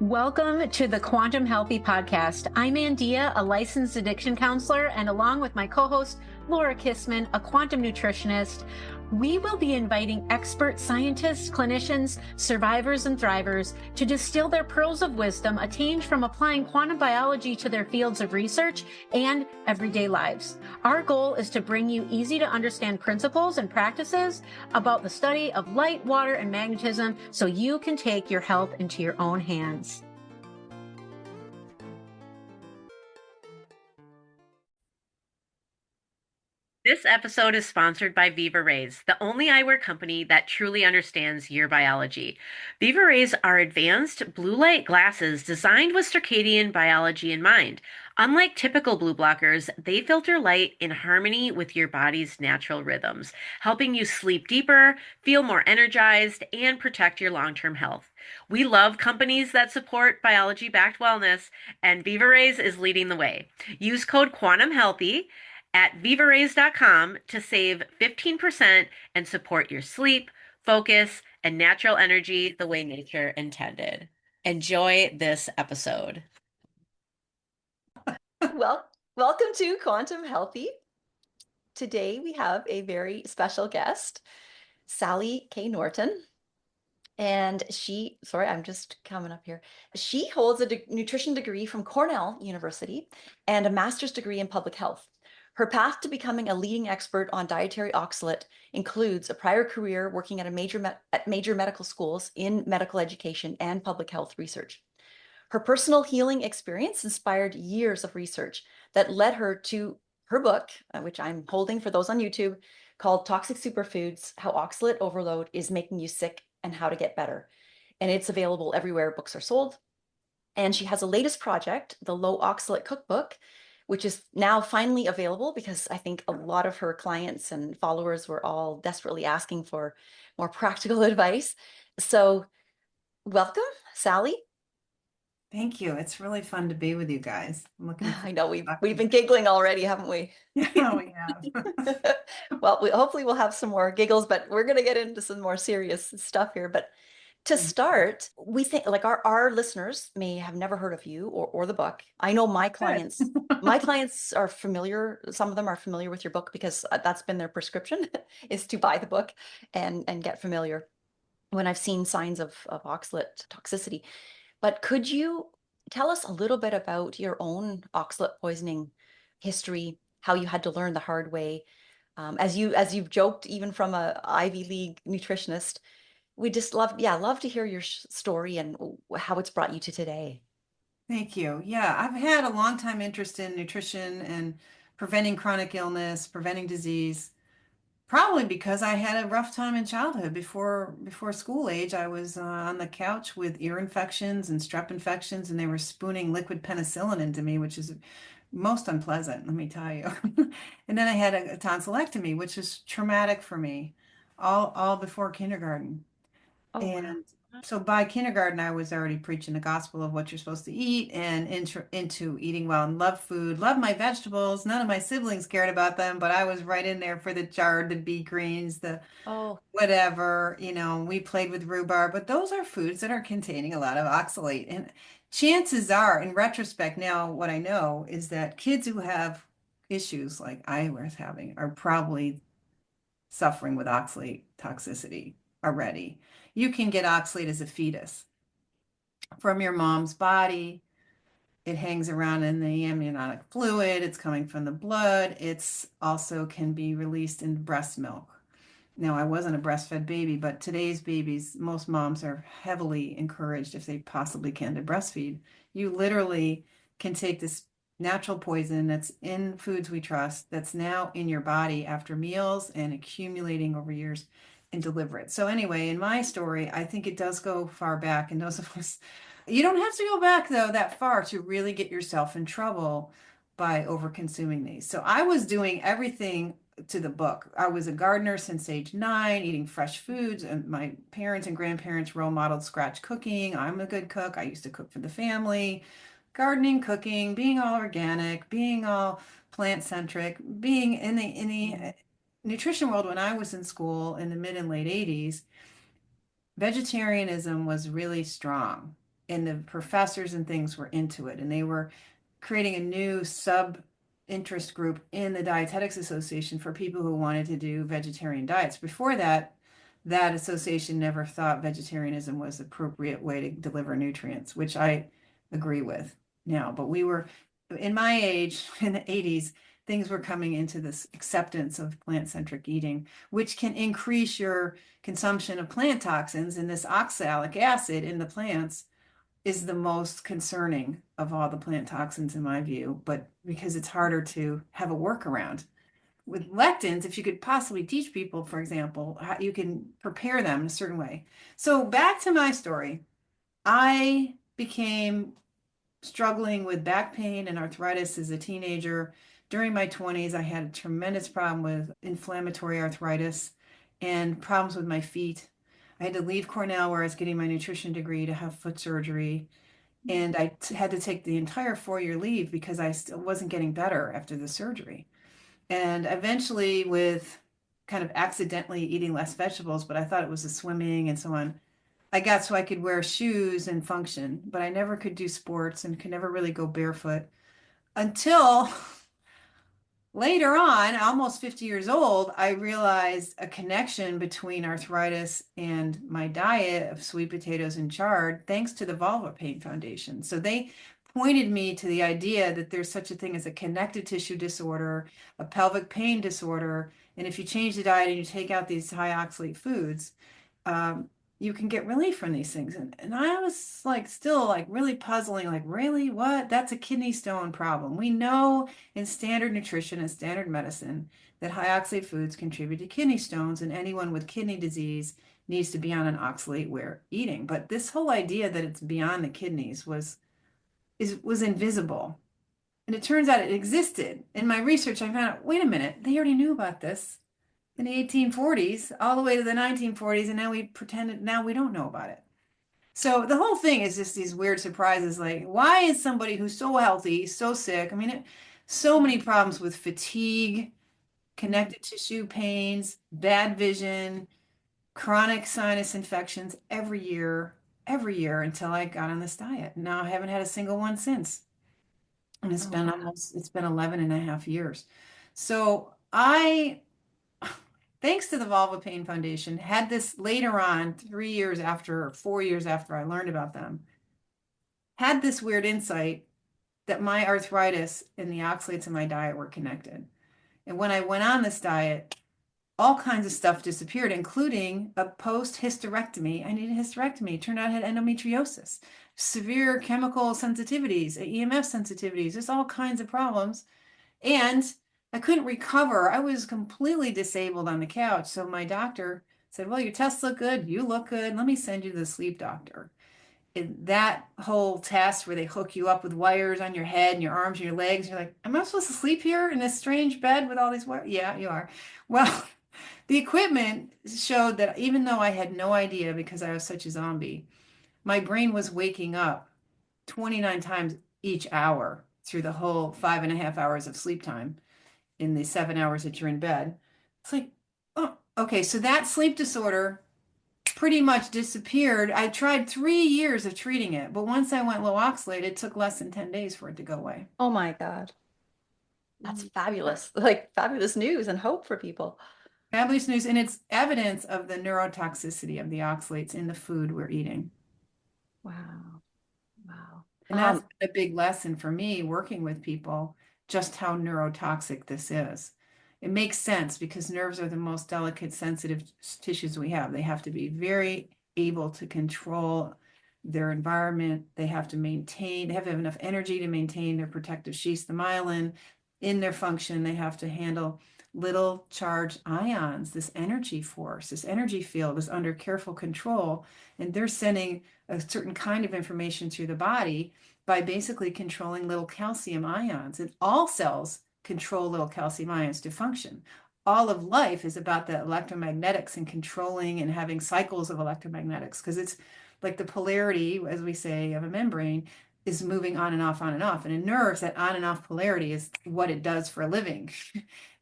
Welcome to the Quantum Healthy podcast. I'm Andeea, a licensed addiction counselor, and along with my co-host, Laura Kissmann, a quantum nutritionist, we will be inviting expert scientists, clinicians, survivors, and thrivers to distill their pearls of wisdom attained from applying quantum biology to their fields of research and everyday lives. Our goal is to bring you easy to understand principles and practices about the study of light, water, and magnetism so you can take your health into your own hands. This episode is sponsored by VIVARAYS, the only eyewear company that truly understands your biology. VIVARAYS are advanced blue light glasses designed with circadian biology in mind. Unlike typical blue blockers, they filter light in harmony with your body's natural rhythms, helping you sleep deeper, feel more energized, and protect your long-term health. We love companies that support biology-backed wellness, and VIVARAYS is leading the way. Use code QUANTUMHEALTHY at VIVARAYS.com to save 15% and support your sleep, focus, and natural energy the way nature intended. Enjoy this episode. Welcome to Quantum Healthy. Today we have a very special guest, Sally K. Norton. And I'm just coming up here. She holds a nutrition degree from Cornell University and a master's degree in public health. Her path to becoming a leading expert on dietary oxalate includes a prior career working at major medical schools in medical education and public health research. Her personal healing experience inspired years of research that led her to her book, which I'm holding for those on YouTube, called Toxic Superfoods: How Oxalate Overload is Making You Sick and How to Get Better. And it's available everywhere books are sold. And she has a latest project, the Low Oxalate Cook Book, which is now finally available because I think a lot of her clients and followers were all desperately asking for more practical advice. So welcome, Sally. Thank you. It's really fun to be with you guys. I'm looking I know we've been giggling already, haven't we? Yeah, we have. Well, hopefully we'll have some more giggles, but we're going to get into some more serious stuff here. But to start, we think like our listeners may have never heard of you or the book. I know my clients are familiar. Some of them are familiar with your book because that's been their prescription is to buy the book and get familiar when I've seen signs of oxalate toxicity. But could you tell us a little bit about your own oxalate poisoning history, how you had to learn the hard way? As you've joked, even from a Ivy League nutritionist, we just love to hear your story and how it's brought you to today. Thank you. Yeah, I've had a long time interest in nutrition and preventing chronic illness, preventing disease. Probably because I had a rough time in childhood. Before school age, I was on the couch with ear infections and strep infections, and they were spooning liquid penicillin into me, which is most unpleasant, let me tell you. And then I had a tonsillectomy, which is traumatic for me, all before kindergarten. Oh, wow. And so by kindergarten, I was already preaching the gospel of what you're supposed to eat and into eating well and love food, love my vegetables. None of my siblings cared about them, but I was right in there for the chard, the beet greens, the whatever, we played with rhubarb, but those are foods that are containing a lot of oxalate. And chances are, in retrospect, now what I know is that kids who have issues like I was having are probably suffering with oxalate toxicity already. You can get oxalate as a fetus from your mom's body. It hangs around in the amniotic fluid. It's coming from the blood. It's also can be released in breast milk. Now, I wasn't a breastfed baby, but today's babies, most moms are heavily encouraged, if they possibly can, to breastfeed. You literally can take this natural poison that's in foods we trust, that's now in your body after meals and accumulating over years, and deliver it. So anyway, in my story, I think it does go far back. And those of us, you don't have to go back though that far to really get yourself in trouble by over consuming these. So I was doing everything to the book. I was a gardener since age 9, eating fresh foods, and my parents and grandparents role modeled scratch cooking. I'm a good cook. I used to cook for the family, gardening, cooking, being all organic, being all plant-centric, being in the nutrition world. When I was in school in the mid and late 80s, vegetarianism was really strong and the professors and things were into it, and they were creating a new sub interest group in the Dietetics Association for people who wanted to do vegetarian diets. Before that, that association never thought vegetarianism was the appropriate way to deliver nutrients, which I agree with now. But we were, in my age, in the 80s, things were coming into this acceptance of plant-centric eating, which can increase your consumption of plant toxins. And this oxalic acid in the plants is the most concerning of all the plant toxins in my view, but because it's harder to have a workaround. With lectins, if you could possibly teach people, for example, how you can prepare them in a certain way. So back to my story. I became struggling with back pain and arthritis as a teenager. During my 20s, I had a tremendous problem with inflammatory arthritis and problems with my feet. I had to leave Cornell, where I was getting my nutrition degree, to have foot surgery. And I had to take the entire 4-year leave because I still wasn't getting better after the surgery. And eventually, with kind of accidentally eating less vegetables, but I thought it was the swimming and so on, I got so I could wear shoes and function, but I never could do sports and could never really go barefoot until later on, almost 50 years old, I realized a connection between arthritis and my diet of sweet potatoes and chard, thanks to the Vulva Pain Foundation. So they pointed me to the idea that there's such a thing as a connective tissue disorder, a pelvic pain disorder, and if you change the diet and you take out these high oxalate foods, you can get relief from these things. And I was like, still like really puzzling, like, really, what? That's a kidney stone problem. We know in standard nutrition and standard medicine that high oxalate foods contribute to kidney stones, and anyone with kidney disease needs to be on an oxalate aware eating. But this whole idea that it's beyond the kidneys was invisible. And it turns out it existed. In my research, I found out, wait a minute, they already knew about this in the 1840s, all the way to the 1940s, and now we pretended now we don't know about it. So the whole thing is just these weird surprises, like, why is somebody who's so healthy so sick? I mean, so many problems with fatigue, connective tissue pains, bad vision, chronic sinus infections every year until I got on this diet. Now I haven't had a single one since. And it's Oh, been wow. it's been 11 and a half years. So I, thanks to the Vulva Pain Foundation, had this later on, 3 years after, or 4 years after I learned about them, had this weird insight that my arthritis and the oxalates in my diet were connected. And when I went on this diet, all kinds of stuff disappeared, including a post-hysterectomy. I needed a hysterectomy. It turned out I had endometriosis, severe chemical sensitivities, EMF sensitivities, just all kinds of problems. And I couldn't recover. I was completely disabled on the couch. So my doctor said, well, your tests look good. You look good. Let me send you to the sleep doctor. And that whole test where they hook you up with wires on your head and your arms and your legs, you're like, am I supposed to sleep here in this strange bed with all these wires? Yeah, you are. Well, the equipment showed that even though I had no idea because I was such a zombie, my brain was waking up 29 times each hour through the whole 5.5 hours of sleep time in the 7 hours that you're in bed. It's like, oh, okay, so that sleep disorder pretty much disappeared. I tried 3 years of treating it, but once I went low oxalate, it took less than 10 days for it to go away. Oh my God. That's fabulous. Like fabulous news and hope for people. Fabulous news, and it's evidence of the neurotoxicity of the oxalates in the food we're eating. Wow. Wow. And that's a big lesson for me working with people, just how neurotoxic this is. It makes sense because nerves are the most delicate, sensitive tissues we have. They have to be very able to control their environment. They have to have enough energy to maintain their protective sheaths, the myelin. In their function, they have to handle little charged ions, this energy force, this energy field is under careful control. And they're sending a certain kind of information through the body by basically controlling little calcium ions. And all cells control little calcium ions to function. All of life is about the electromagnetics and controlling and having cycles of electromagnetics, because it's like the polarity, as we say, of a membrane is moving on and off, on and off. And in nerves, that on and off polarity is what it does for a living.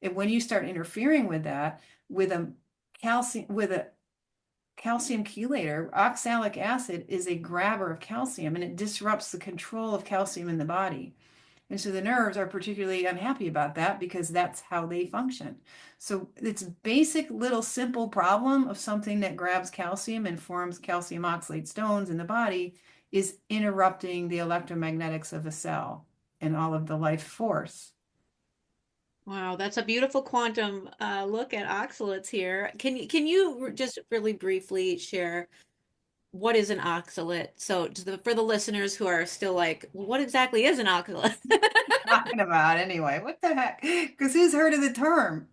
And when you start interfering with that, with a calcium chelator. Oxalic acid is a grabber of calcium and it disrupts the control of calcium in the body. And so the nerves are particularly unhappy about that because that's how they function. So it's basic little simple problem of something that grabs calcium and forms calcium oxalate stones in the body is interrupting the electromagnetics of a cell and all of the life force. Wow, that's a beautiful quantum look at oxalates here. Can you just really briefly share what is an oxalate? So for the listeners who are still like, what exactly is an oxalate? Talking about anyway, what the heck? Because who's heard of the term?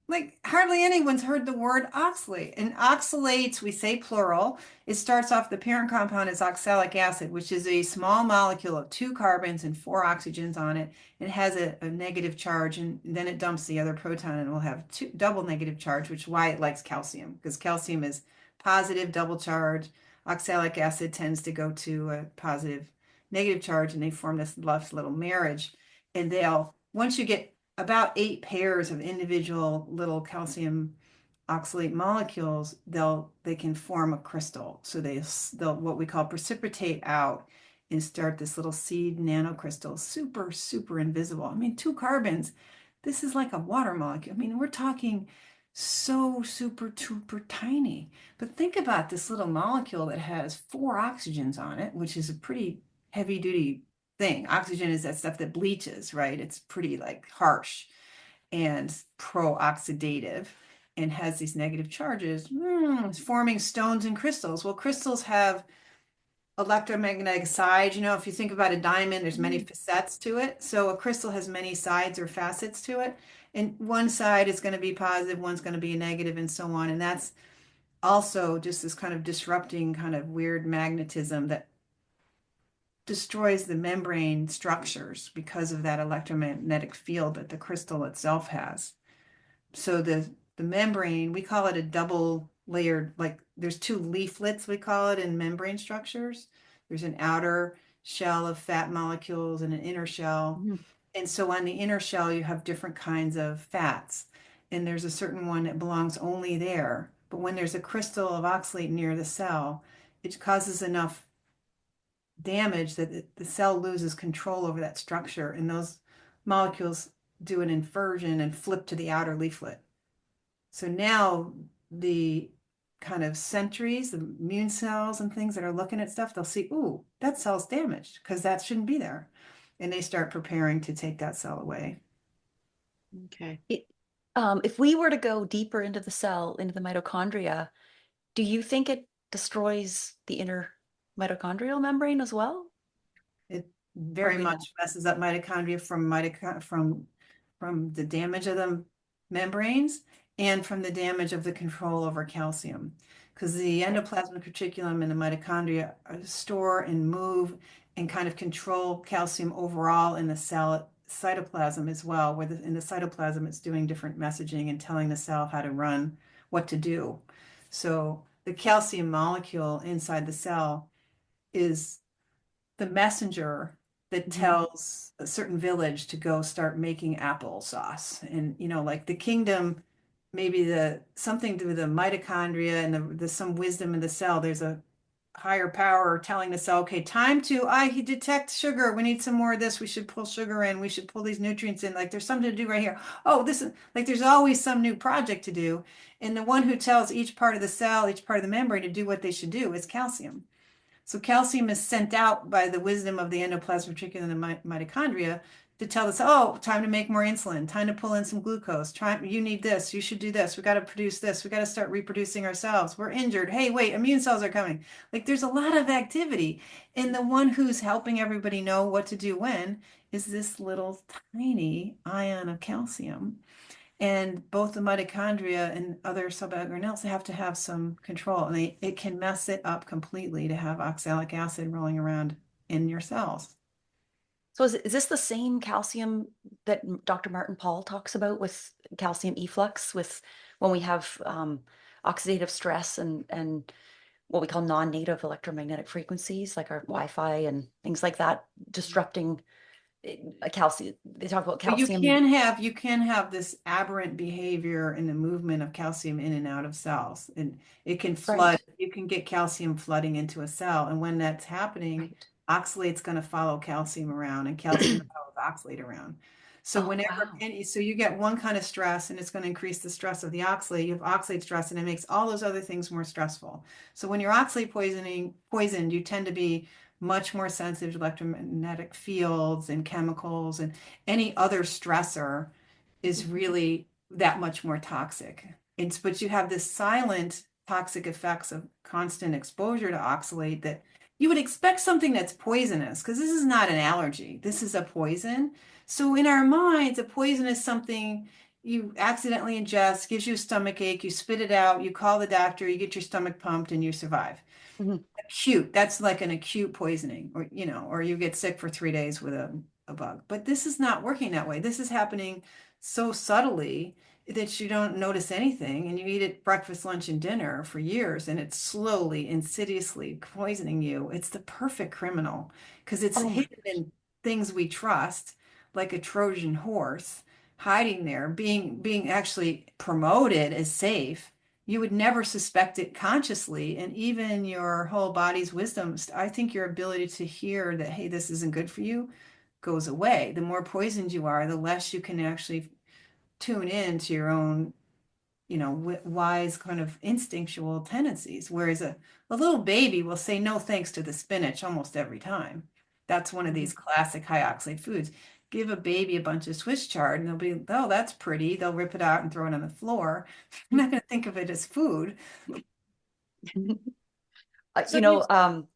Like hardly anyone's heard the word oxalate. And oxalates, we say plural. It starts off, the parent compound is oxalic acid, which is a small molecule of 2 carbons and 4 oxygens on it. It has a negative charge, and then it dumps the other proton and will have double negative charge, which is why it likes calcium, because calcium is positive, double charge. Oxalic acid tends to go to a positive, negative charge, and they form this little marriage. And once you get about 8 pairs of individual little calcium oxalate molecules, they can form a crystal. So they'll what we call precipitate out and start this little seed nanocrystal, super, super invisible. I mean, 2 carbons, this is like a water molecule. I mean, we're talking so super, super tiny. But think about this little molecule that has 4 oxygens on it, which is a pretty heavy duty thing. Oxygen is that stuff that bleaches, right? It's pretty like harsh and pro-oxidative and has these negative charges. It's forming stones and crystals. Well, crystals have electromagnetic sides. You know, if you think about a diamond, there's many facets to it. So a crystal has many sides or facets to it. And one side is going to be positive, one's going to be negative, and so on. And that's also just this kind of disrupting kind of weird magnetism that destroys the membrane structures because of that electromagnetic field that the crystal itself has. So the membrane, we call it a double layered, like there's 2 leaflets, we call it, in membrane structures. There's an outer shell of fat molecules and an inner shell. Mhm. And so on the inner shell, you have different kinds of fats. And there's a certain one that belongs only there. But when there's a crystal of oxalate near the cell, it causes enough damage that the cell loses control over that structure, and those molecules do an inversion and flip to the outer leaflet. So now the kind of sentries, the immune cells and things that are looking at stuff, they'll see, ooh, that cell's damaged because that shouldn't be there. And they start preparing to take that cell away. Okay. If we were to go deeper into the cell, into the mitochondria, do you think it destroys the inner mitochondrial membrane as well? It very Probably not. much messes up mitochondria from the damage of the membranes and from the damage of the control over calcium. Because the endoplasmic reticulum and the mitochondria store and move and kind of control calcium overall in the cell cytoplasm as well, where in the cytoplasm it's doing different messaging and telling the cell how to run, what to do. So the calcium molecule inside the cell is the messenger that tells a certain village to go start making applesauce. And, you know, like the kingdom, maybe something to the mitochondria and the some wisdom in the cell, there's a higher power telling the cell, okay, time to, he detect sugar. We need some more of this. We should pull sugar in. We should pull these nutrients in. Like there's something to do right here. Oh, this is like, there's always some new project to do. And the one who tells each part of the cell, each part of the membrane to do what they should do is calcium. So calcium is sent out by the wisdom of the endoplasmic reticulum and the mitochondria to tell us, oh, time to make more insulin, time to pull in some glucose. You need this, you should do this. We got to produce this. We got to start reproducing ourselves. We're injured. Hey, wait, immune cells are coming. Like there's a lot of activity. And the one who's helping everybody know what to do when is this little tiny ion of calcium. And both the mitochondria and other suborganelles have to have some control, and it can mess it up completely to have oxalic acid rolling around in your cells. So is this the same calcium that Dr. Martin Pall talks about with calcium efflux with when we have oxidative stress and what we call non-native electromagnetic frequencies like our Wi-Fi and things like that disrupting calcium. They talk about But calcium. you can have this aberrant behavior in the movement of calcium in and out of cells. And it can flood, Right, you can get calcium flooding into a cell. And when that's happening, right. oxalate's going to follow calcium around and calcium follows oxalate around. So Oh, whenever wow. any, so you get one kind of stress and it's going to increase the stress of the oxalate. You have oxalate stress and it makes all those other things more stressful. So when you're poisoned, you tend to be much more sensitive to electromagnetic fields and chemicals, and any other stressor is really that much more toxic. But you have this silent toxic effects of constant exposure to oxalate that you would expect something that's poisonous, because this is not an allergy. This is a poison. So in our minds, a poison is something you accidentally ingest, gives you a stomach ache, you spit it out, you call the doctor, you get your stomach pumped, and you survive. Mhm. Acute, that's like an acute poisoning, or or you get sick for 3 days with a bug. But this is not working that way. This is happening so subtly that you don't notice anything, and you eat it breakfast, lunch, and dinner for years, and it's slowly, insidiously poisoning you. It's the perfect criminal because it's Oh my hidden gosh. in things we trust, like a Trojan horse, hiding there, being actually promoted as safe. You would never suspect it consciously. And even your whole body's wisdom, I think your ability to hear that, hey, this isn't good for you, goes away. The more poisoned you are, the less you can actually tune in to your own, wise kind of instinctual tendencies. Whereas a little baby will say no thanks to the spinach almost every time. That's one of Mhm. these classic high oxalate foods. Give a baby a bunch of Swiss chard and they'll be, oh, that's pretty. They'll rip it out and throw it on the floor. I'm not going to think of it as food. So You you, know, oh,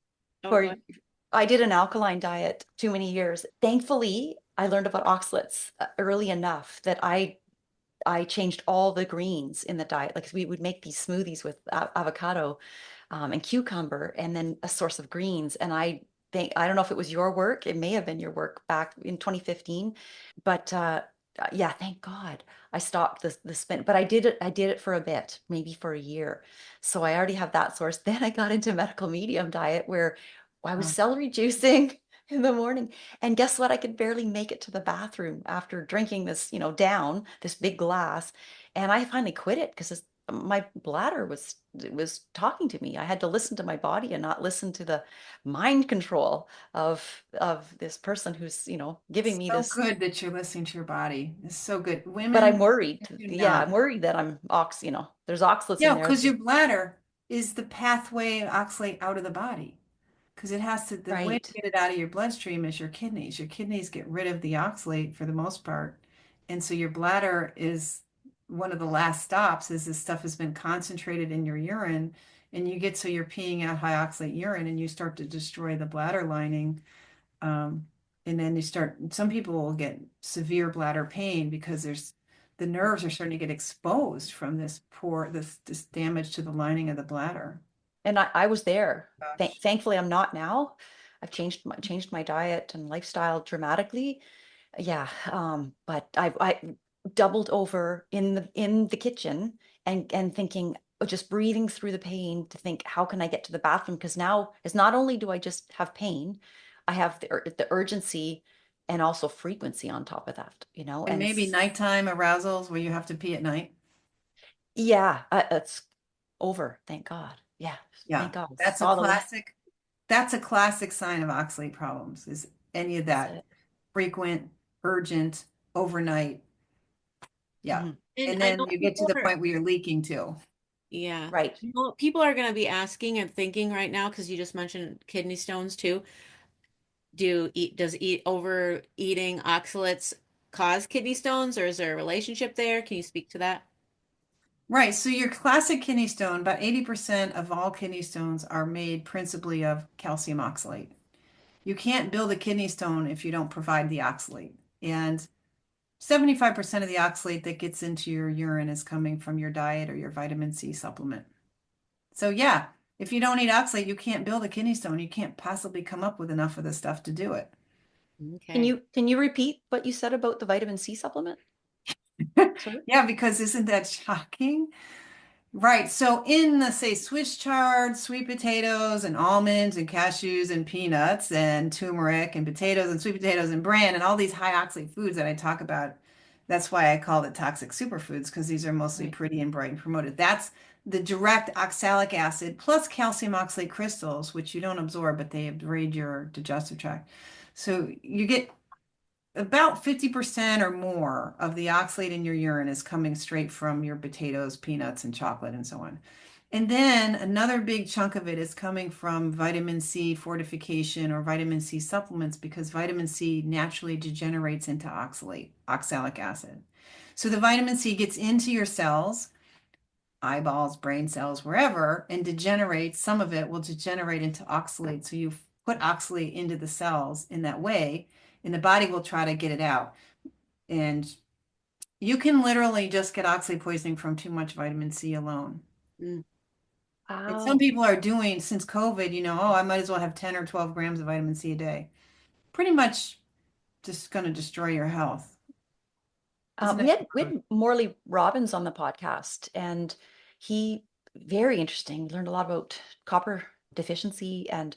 go for ahead. I did an alkaline diet too many years. Thankfully, I learned about oxalates early enough that I changed all the greens in the diet. Like we would make these smoothies with avocado and cucumber, and then a source of greens. And I don't know if it was your work. It may have been your work back in 2015, but yeah, thank God I stopped the spin. But I did it for a bit, maybe for a year. So I already have that source. Then I got into medical medium diet where I was Uh, celery juicing in the morning. And guess what? I could barely make it to the bathroom after drinking this, down this big glass. And I finally quit it because my bladder was talking to me. I had to listen to my body and not listen to the mind control of this person who's, giving It's me so this. good that you're listening to your body. It's so good. But I'm Women worried. do Yeah, not. I'm worried that there's oxalates in Yeah, there. because your bladder is the pathway of oxalate out of the body. Because it has to, the way to Right. get it out of your bloodstream is your kidneys. Your kidneys get rid of the oxalate for the most part. And so your bladder is one of the last stops as this stuff has been concentrated in your urine. And you get so you're peeing out high oxalate urine and you start to destroy the bladder lining. Um, and then some people will get severe bladder pain because the nerves are starting to get exposed from this damage to the lining of the bladder. And I was there. Gosh. Thankfully, I'm not now. I've changed my diet and lifestyle dramatically. Yeah, but I doubled over in the kitchen and thinking, just breathing through the pain to think, how can I get to the bathroom? Because now it's not only do I just have pain, I have the urgency and also frequency on top of that, And and maybe nighttime arousals where you have to pee at night. yeah, it's over. Thank God. Yeah, Yeah, thank God. that's a Saw the light. classic. That's a classic sign of oxalate problems, is any of That's that it. frequent, urgent, overnight. Yeah. Mhm. And And I then know you get to people the are, point where you're leaking too. yeah, Right. people are going to be asking and thinking right now because you just mentioned kidney stones too. Does overeating oxalates cause kidney stones, or is there a relationship there? Can you speak to that? Right. So your classic kidney stone, about 80% of all kidney stones are made principally of calcium oxalate. You can't build a kidney stone if you don't provide the oxalate. And 75% of the oxalate that gets into your urine is coming from your diet or your vitamin C supplement. So yeah, if you don't eat oxalate, you can't build a kidney stone. You can't possibly come up with enough of the stuff to do it. Can Okay. you repeat what you said about the vitamin C supplement? Sorry. Yeah, because isn't that shocking? Right. So in the, say, Swiss chard, sweet potatoes and almonds and cashews and peanuts and turmeric and potatoes and sweet potatoes and bran and all these high oxalate foods that I talk about, that's why I call it toxic superfoods, because these are mostly Right. pretty and bright and promoted. That's the direct oxalic acid plus calcium oxalate crystals, which you don't absorb, but they abrade your digestive tract. So you get about 50% or more of the oxalate in your urine is coming straight from your potatoes, peanuts, and chocolate, and so on. And then another big chunk of it is coming from vitamin C fortification or vitamin C supplements because vitamin C naturally degenerates into oxalic acid. So the vitamin C gets into your cells, eyeballs, brain cells, wherever, and degenerates. Some of it will degenerate into oxalate. So you put oxalate into the cells in that way, and the body will try to get it out. And you can literally just get oxalate poisoning from too much vitamin C alone. Mm. And some Wow. people are doing since COVID, oh, I might as well have 10 or 12 grams of vitamin C a day. Pretty much just going to destroy your health. Isn't We it? had Morley Robbins on the podcast, and he very interesting. Learned a lot about copper deficiency, and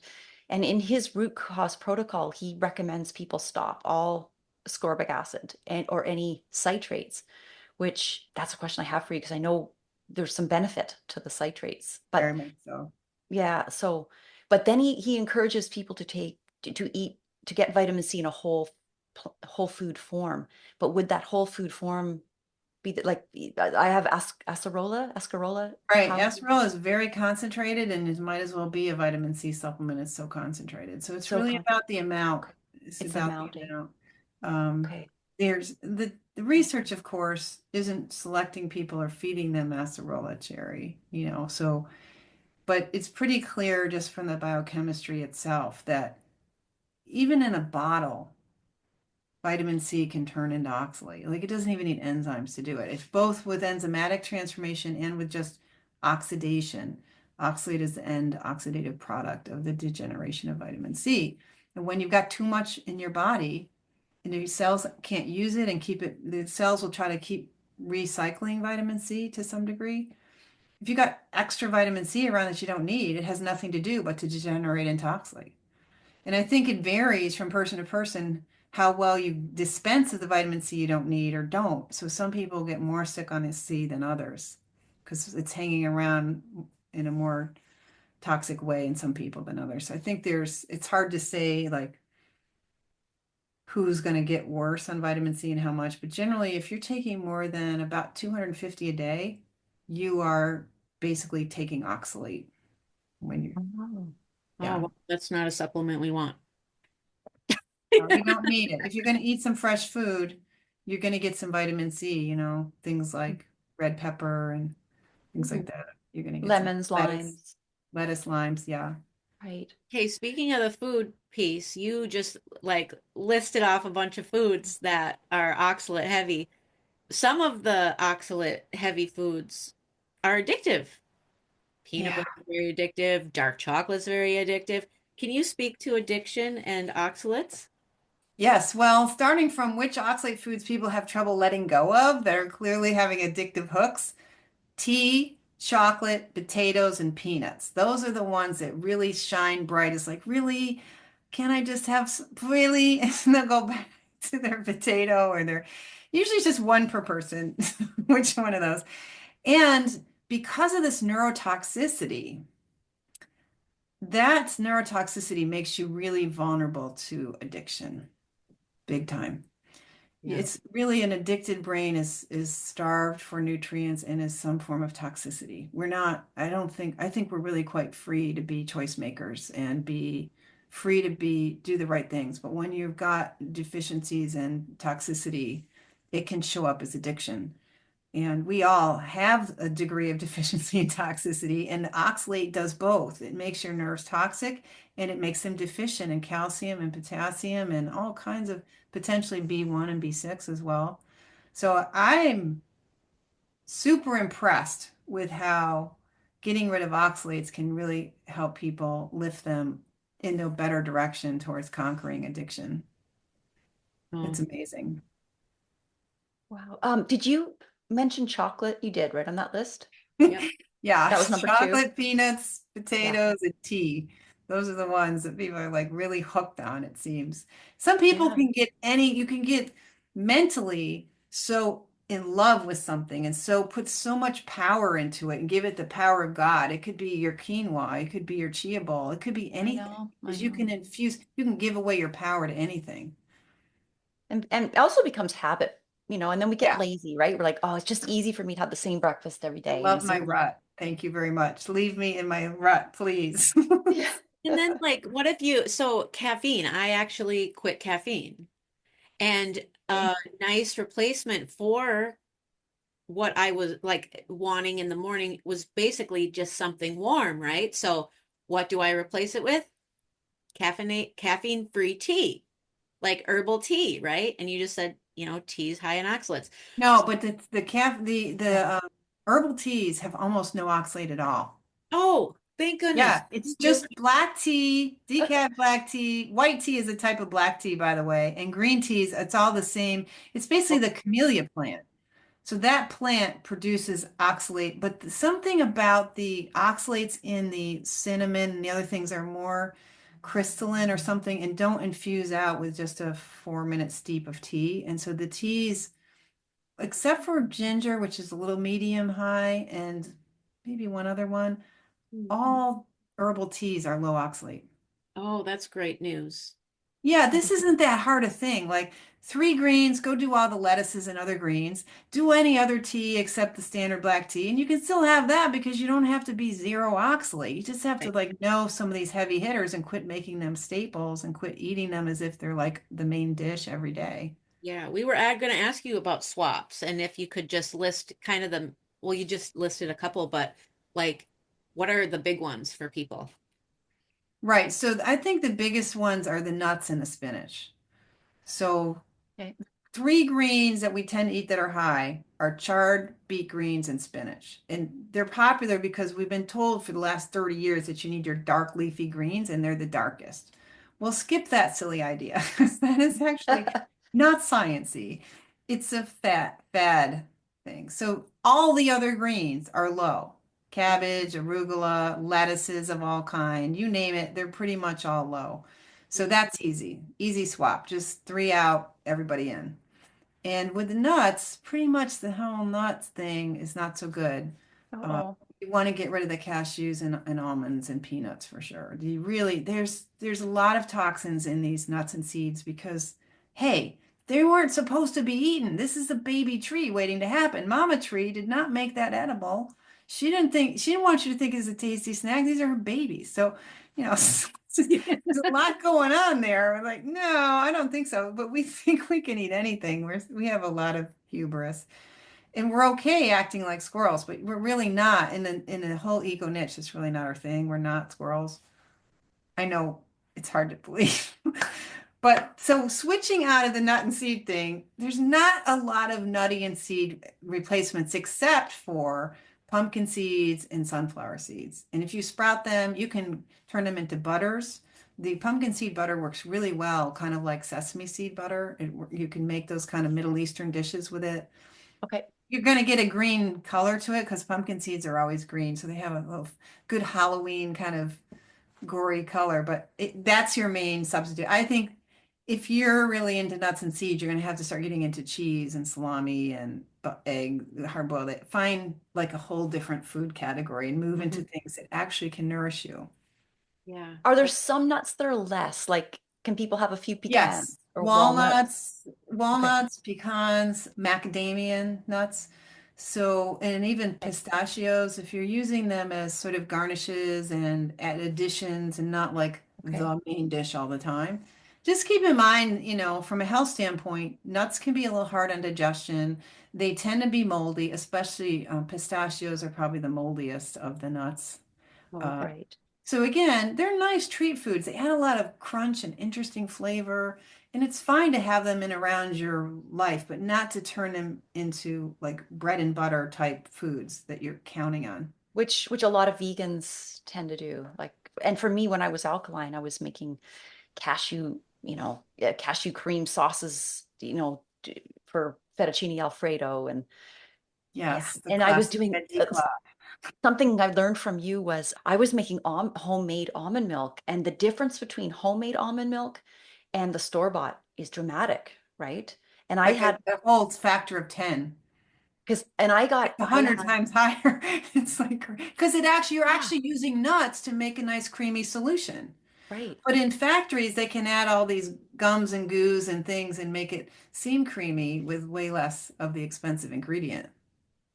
in his root cause protocol, he recommends people stop all ascorbic acid and or any citrates. Which that's a question I have for you because I know there's some benefit to the citrates, but Very much so. yeah. So, but then he encourages people to take to eat to get vitamin C in a whole food form. But would that whole food form be I have acerola? Right. How Acerola is very concentrated and it might as well be a vitamin C supplement. It's so concentrated. So it's so really con about the amount. It's it's the about the mounting. amount. Um, Okay. there's the research, of course, isn't selecting people or feeding them acerola cherry, so, but it's pretty clear just from the biochemistry itself that even in a bottle, vitamin C can turn into oxalate. Like it doesn't even need enzymes to do it. It's both with enzymatic transformation and with just oxidation. Oxalate is the end oxidative product of the degeneration of vitamin C. And when you've got too much in your body and your cells can't use it and keep it, the cells will try to keep recycling vitamin C to some degree. If you got extra vitamin C around that you don't need, it has nothing to do but to degenerate into oxalate. And I think it varies from person to person how well you dispense of the vitamin C you don't need or don't. So some people get more sick on this C than others because it's hanging around in a more toxic way in some people than others. So I think it's hard to say like who's going to get worse on vitamin C and how much. But generally, if you're taking more than about 250 a day, you are basically taking oxalate when you, Oh. Oh, yeah. well, that's not a supplement we want. You don't need it. If you're going to eat some fresh food, you're going to get some vitamin C, things like red pepper and things like Mhm. that. You're going to get some Lemons, lettuce, limes, limes. Yeah. right? Okay, speaking of the food piece, you just like listed off a bunch of foods that are oxalate heavy. Some of the oxalate heavy foods are addictive. Peanut Yeah. butter is very addictive, dark chocolate is very addictive. Can you speak to addiction and oxalates? Yes. Well, starting from which oxalate foods people have trouble letting go of that are clearly having addictive hooks. Tea, chocolate, potatoes, and peanuts. Those are the ones that really shine bright. It's like, really, can I just have really? And they'll go back to their potato or their, usually it's just one per person, which one of those. And because of this neurotoxicity, that neurotoxicity makes you really vulnerable to addiction, big time. Yeah. It's really an addicted brain is starved for nutrients and is some form of toxicity. We're not, I think we're really quite free to be choice makers and be free to do the right things. But when you've got deficiencies and toxicity, it can show up as addiction. And we all have a degree of deficiency and toxicity, and oxalate does both. It makes your nerves toxic and it makes them deficient in calcium and potassium and all kinds of potentially B1 and B6 as well. So I'm super impressed with how getting rid of oxalates can really help people lift them into a better direction towards conquering addiction. It's Oh, amazing. Wow. Did you mention chocolate? You did, right, on that list? yep. Yeah, That was number two. chocolate, peanuts, Yeah. potatoes, and tea. Those are the ones that people are like really hooked on, it seems. Some people Yeah. can get any, you can get mentally so in love with something and so put so much power into it and give it the power of God. It could be your quinoa, it could be your chia bowl, it could be I anything. know. I Because you know. can infuse, you can give away your power to anything. And it also becomes habit, and then we get Yeah, lazy, right? We're like, oh, it's just easy for me to have the same breakfast every I day, love my so rut. Thank you very much. Leave me in my rut, please. yeah. And then, like, what if you, so caffeine, I actually quit caffeine. And Okay. a nice replacement for what I was like wanting in the morning was basically just something warm, right? So, what do I replace it with? Caffeine-free tea, like herbal tea, right? And you just said, tea's high in oxalates. No, but the Yeah. herbal teas have almost no oxalate at all. Oh, thank goodness. Yeah, it's Thank you. just black tea, decaf black tea. White tea is a type of black tea, by the way, and green teas, it's all the same. It's basically the camellia plant. So that plant produces oxalate, but something about the oxalates in the cinnamon and the other things are more crystalline or something and don't infuse out with just a 4-minute steep of tea. And so the teas except for ginger, which is a little medium high, and maybe one other one, Mm. all herbal teas are low oxalate. Oh, that's great news. Yeah, this isn't that hard a thing. Like 3 greens, go do all the lettuces and other greens. Do any other tea except the standard black tea, and you can still have that because you don't have to be zero oxalate. You just have to Right. like know some of these heavy hitters and quit making them staples and quit eating them as if they're like the main dish every day. Yeah, we were going to ask you about swaps and if you could just list kind of the, well, you just listed a couple, but like, what are the big ones for people? Right. So I think the biggest ones are the nuts and the spinach. So Okay. 3 greens that we tend to eat that are high are chard, beet greens, and spinach. And they're popular because we've been told for the last 30 years that you need your dark leafy greens, and they're the darkest. Well, skip that silly idea because that is actually not sciencey. It's a fad thing. So all the other greens are low. Cabbage, arugula, lettuces of all kind, you name it, they're pretty much all low. So Mm. that's easy. Easy swap. Just 3 out, everybody in. And with the nuts, pretty much the whole nuts thing is not so good. Uh, Oh, you want to get rid of the cashews and almonds and peanuts for sure. You really, there's a lot of toxins in these nuts and seeds because, hey, they weren't supposed to be eaten. This is a baby tree waiting to happen. Mama tree did not make that edible. She didn't want you to think it's a tasty snack. These are her babies. So, you know, there's a lot going on there. We're like, no, I don't think so. But we think we can eat anything. We have a lot of hubris. And we're okay acting like squirrels, but we're really not. In the whole eco niche, it's really not our thing. We're not squirrels. I know it's hard to believe. But so switching out of the nut and seed thing, there's not a lot of nutty and seed replacements except for pumpkin seeds and sunflower seeds. And if you sprout them, you can turn them into butters. The pumpkin seed butter works really well, kind of like sesame seed butter. You can make those kind of Middle Eastern dishes with it. okay. You're going to get a green color to it because pumpkin seeds are always green. So they have a little good Halloween kind of gory color, but that's your main substitute. I think if you're really into nuts and seeds, you're going to have to start getting into cheese and salami and egg, hard boiled egg. Find like a whole different food category and move into Mhm. things that actually can nourish you. Yeah. Are there some nuts that are less? Like, can people have a few pecans Yes, or walnuts? Okay. pecans, macadamia nuts. So, and even Okay. pistachios, if you're using them as sort of garnishes and additions and not like Okay. the main dish all the time, just keep in mind, from a health standpoint, nuts can be a little hard on digestion. They tend to be moldy, especially pistachios are probably the moldiest of the nuts. Oh, Uh, Right. so again, they're nice treat foods. They add a lot of crunch and interesting flavor, and it's fine to have them in around your life, but not to turn them into like bread and butter type foods that you're counting on. Which a lot of vegans tend to do. Like, and for me, when I was alkaline, I was making cashew, yeah, cashew cream sauces, for fettuccine Alfredo, and yeah, Yes, the and I was classic doing veggie club. Something I learned from you was I was making homemade almond milk, and the difference between homemade almond milk and the store-bought is dramatic, right? And I Like had a whole factor of 10. because and I Like got a I hundred had times higher. It's like, because you're yeah, actually using nuts to make a nice creamy solution. right, But in factories, they can add all these gums and goos and things and make it seem creamy with way less of the expensive ingredient.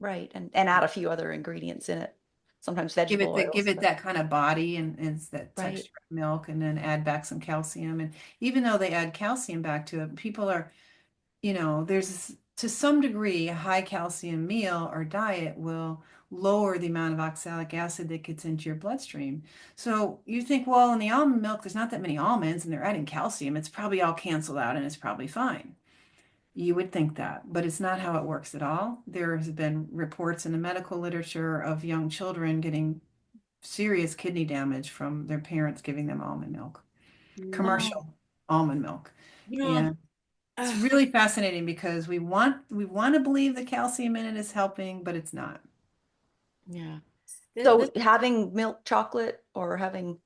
right, and add a few other ingredients in it, sometimes vegetable Give oils, it but that kind of body and that right. texture of milk, and then add back some calcium. And even though they add calcium back to it, people are, there's to some degree a high calcium meal or diet will lower the amount of oxalic acid that gets into your bloodstream. So you think, well, in the almond milk, there's not that many almonds and they're adding calcium. It's probably all canceled out and it's probably fine. You would think that, but it's not how it works at all. There has been reports in the medical literature of young children getting serious kidney damage from their parents giving them almond milk, Mm. Wow. commercial almond milk. You know, And it's ugh, really fascinating because we want to believe the calcium in it is helping, but it's not. yeah. So This, having milk chocolate or having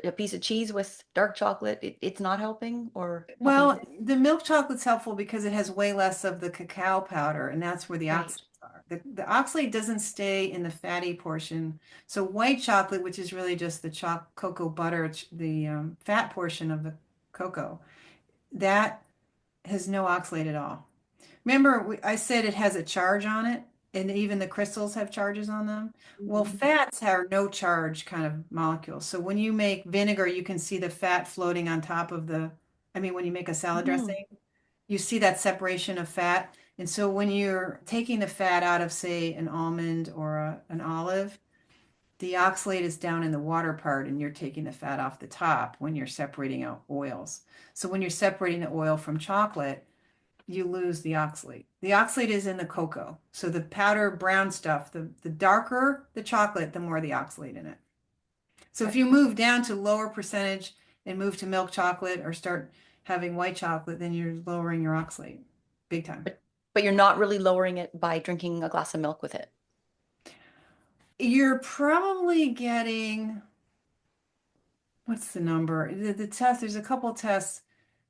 a piece of cheese with dark chocolate, it's not helping or helping. Well, the milk chocolate's helpful because it has way less of the cacao powder, and that's where the Right. oxalates are. The oxalate doesn't stay in the fatty portion. So white chocolate, which is really just the cocoa butter, the fat portion of the cocoa, that has no oxalate at all. Remember, I said it has a charge on it, and even the crystals have charges on them. Well, Mhm. fats are no charge kind of molecules. So when you make vinegar, you can see the fat floating on top of when you make a salad Mhm. dressing, you see that separation of fat. And so when you're taking the fat out of, say, an almond or an olive, the oxalate is down in the water part, and you're taking the fat off the top when you're separating out oils. So when you're separating the oil from chocolate, you lose the oxalate. The oxalate is in the cocoa. So the powder brown stuff, the darker the chocolate, the more the oxalate in it. So if Okay. you move down to lower percentage and move to milk chocolate or start having white chocolate, then you're lowering your oxalate big time. But you're not really lowering it by drinking a glass of milk with it. You're probably getting, what's the number? The test, there's a couple tests,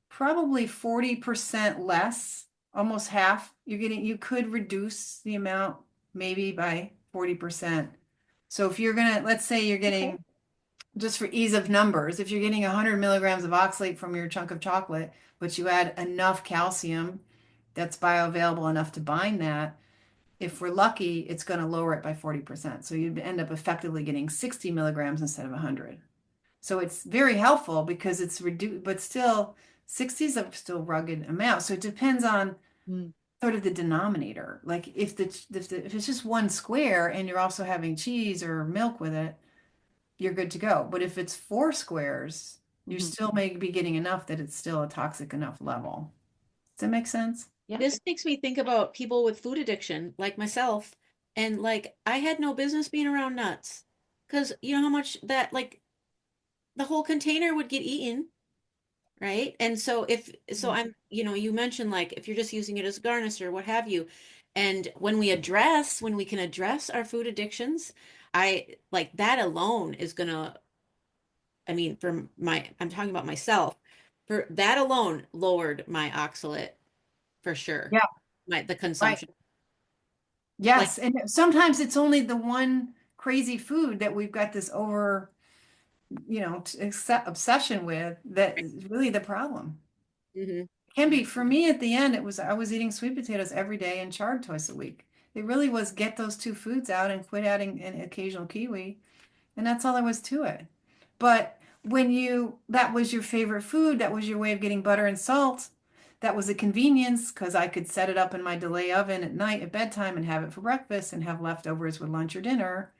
probably 40% less, almost half. You could reduce the amount maybe by 40%. So if you're gonna, let's say you're Okay. getting, just for ease of numbers, if you're getting 100 milligrams of oxalate from your chunk of chocolate, but you add enough calcium that's bioavailable enough to bind that, if we're lucky, it's going to lower it by 40%. So you'd end up effectively getting 60 milligrams instead of 100. So it's very helpful because it's reduced, but still 60 is a still rugged amount. So it depends on Mm. sort of the denominator. Like if it's just one square and you're also having cheese or milk with it, you're good to go. But if it's four squares, you Mhm. still may be getting enough that it's still a toxic enough level. Does that make sense? Yeah. this makes me think about people with food addiction, like myself. And like, I had no business being around nuts. Because you know how much that, like, the whole container would get eaten, right? And so Mm. you mentioned like if you're just using it as a garnish or what have you. And when we can address our food addictions, I like that alone is gonna, I mean, I'm talking about myself, for that alone lowered my oxalate for sure. Yeah, The right. consumption. Like, Yes. And sometimes it's only the one crazy food that we've got this over, obsession with that is really the problem. hmm It can be for me at the end, I was eating sweet potatoes every day and chard twice a week. It really was get those two foods out and quit adding an occasional kiwi. And that's all there was to it. But that was your favorite food, that was your way of getting butter and salt. That was a convenience because I could set it up in my delay oven at night at bedtime and have it for breakfast and have leftovers with lunch or dinner.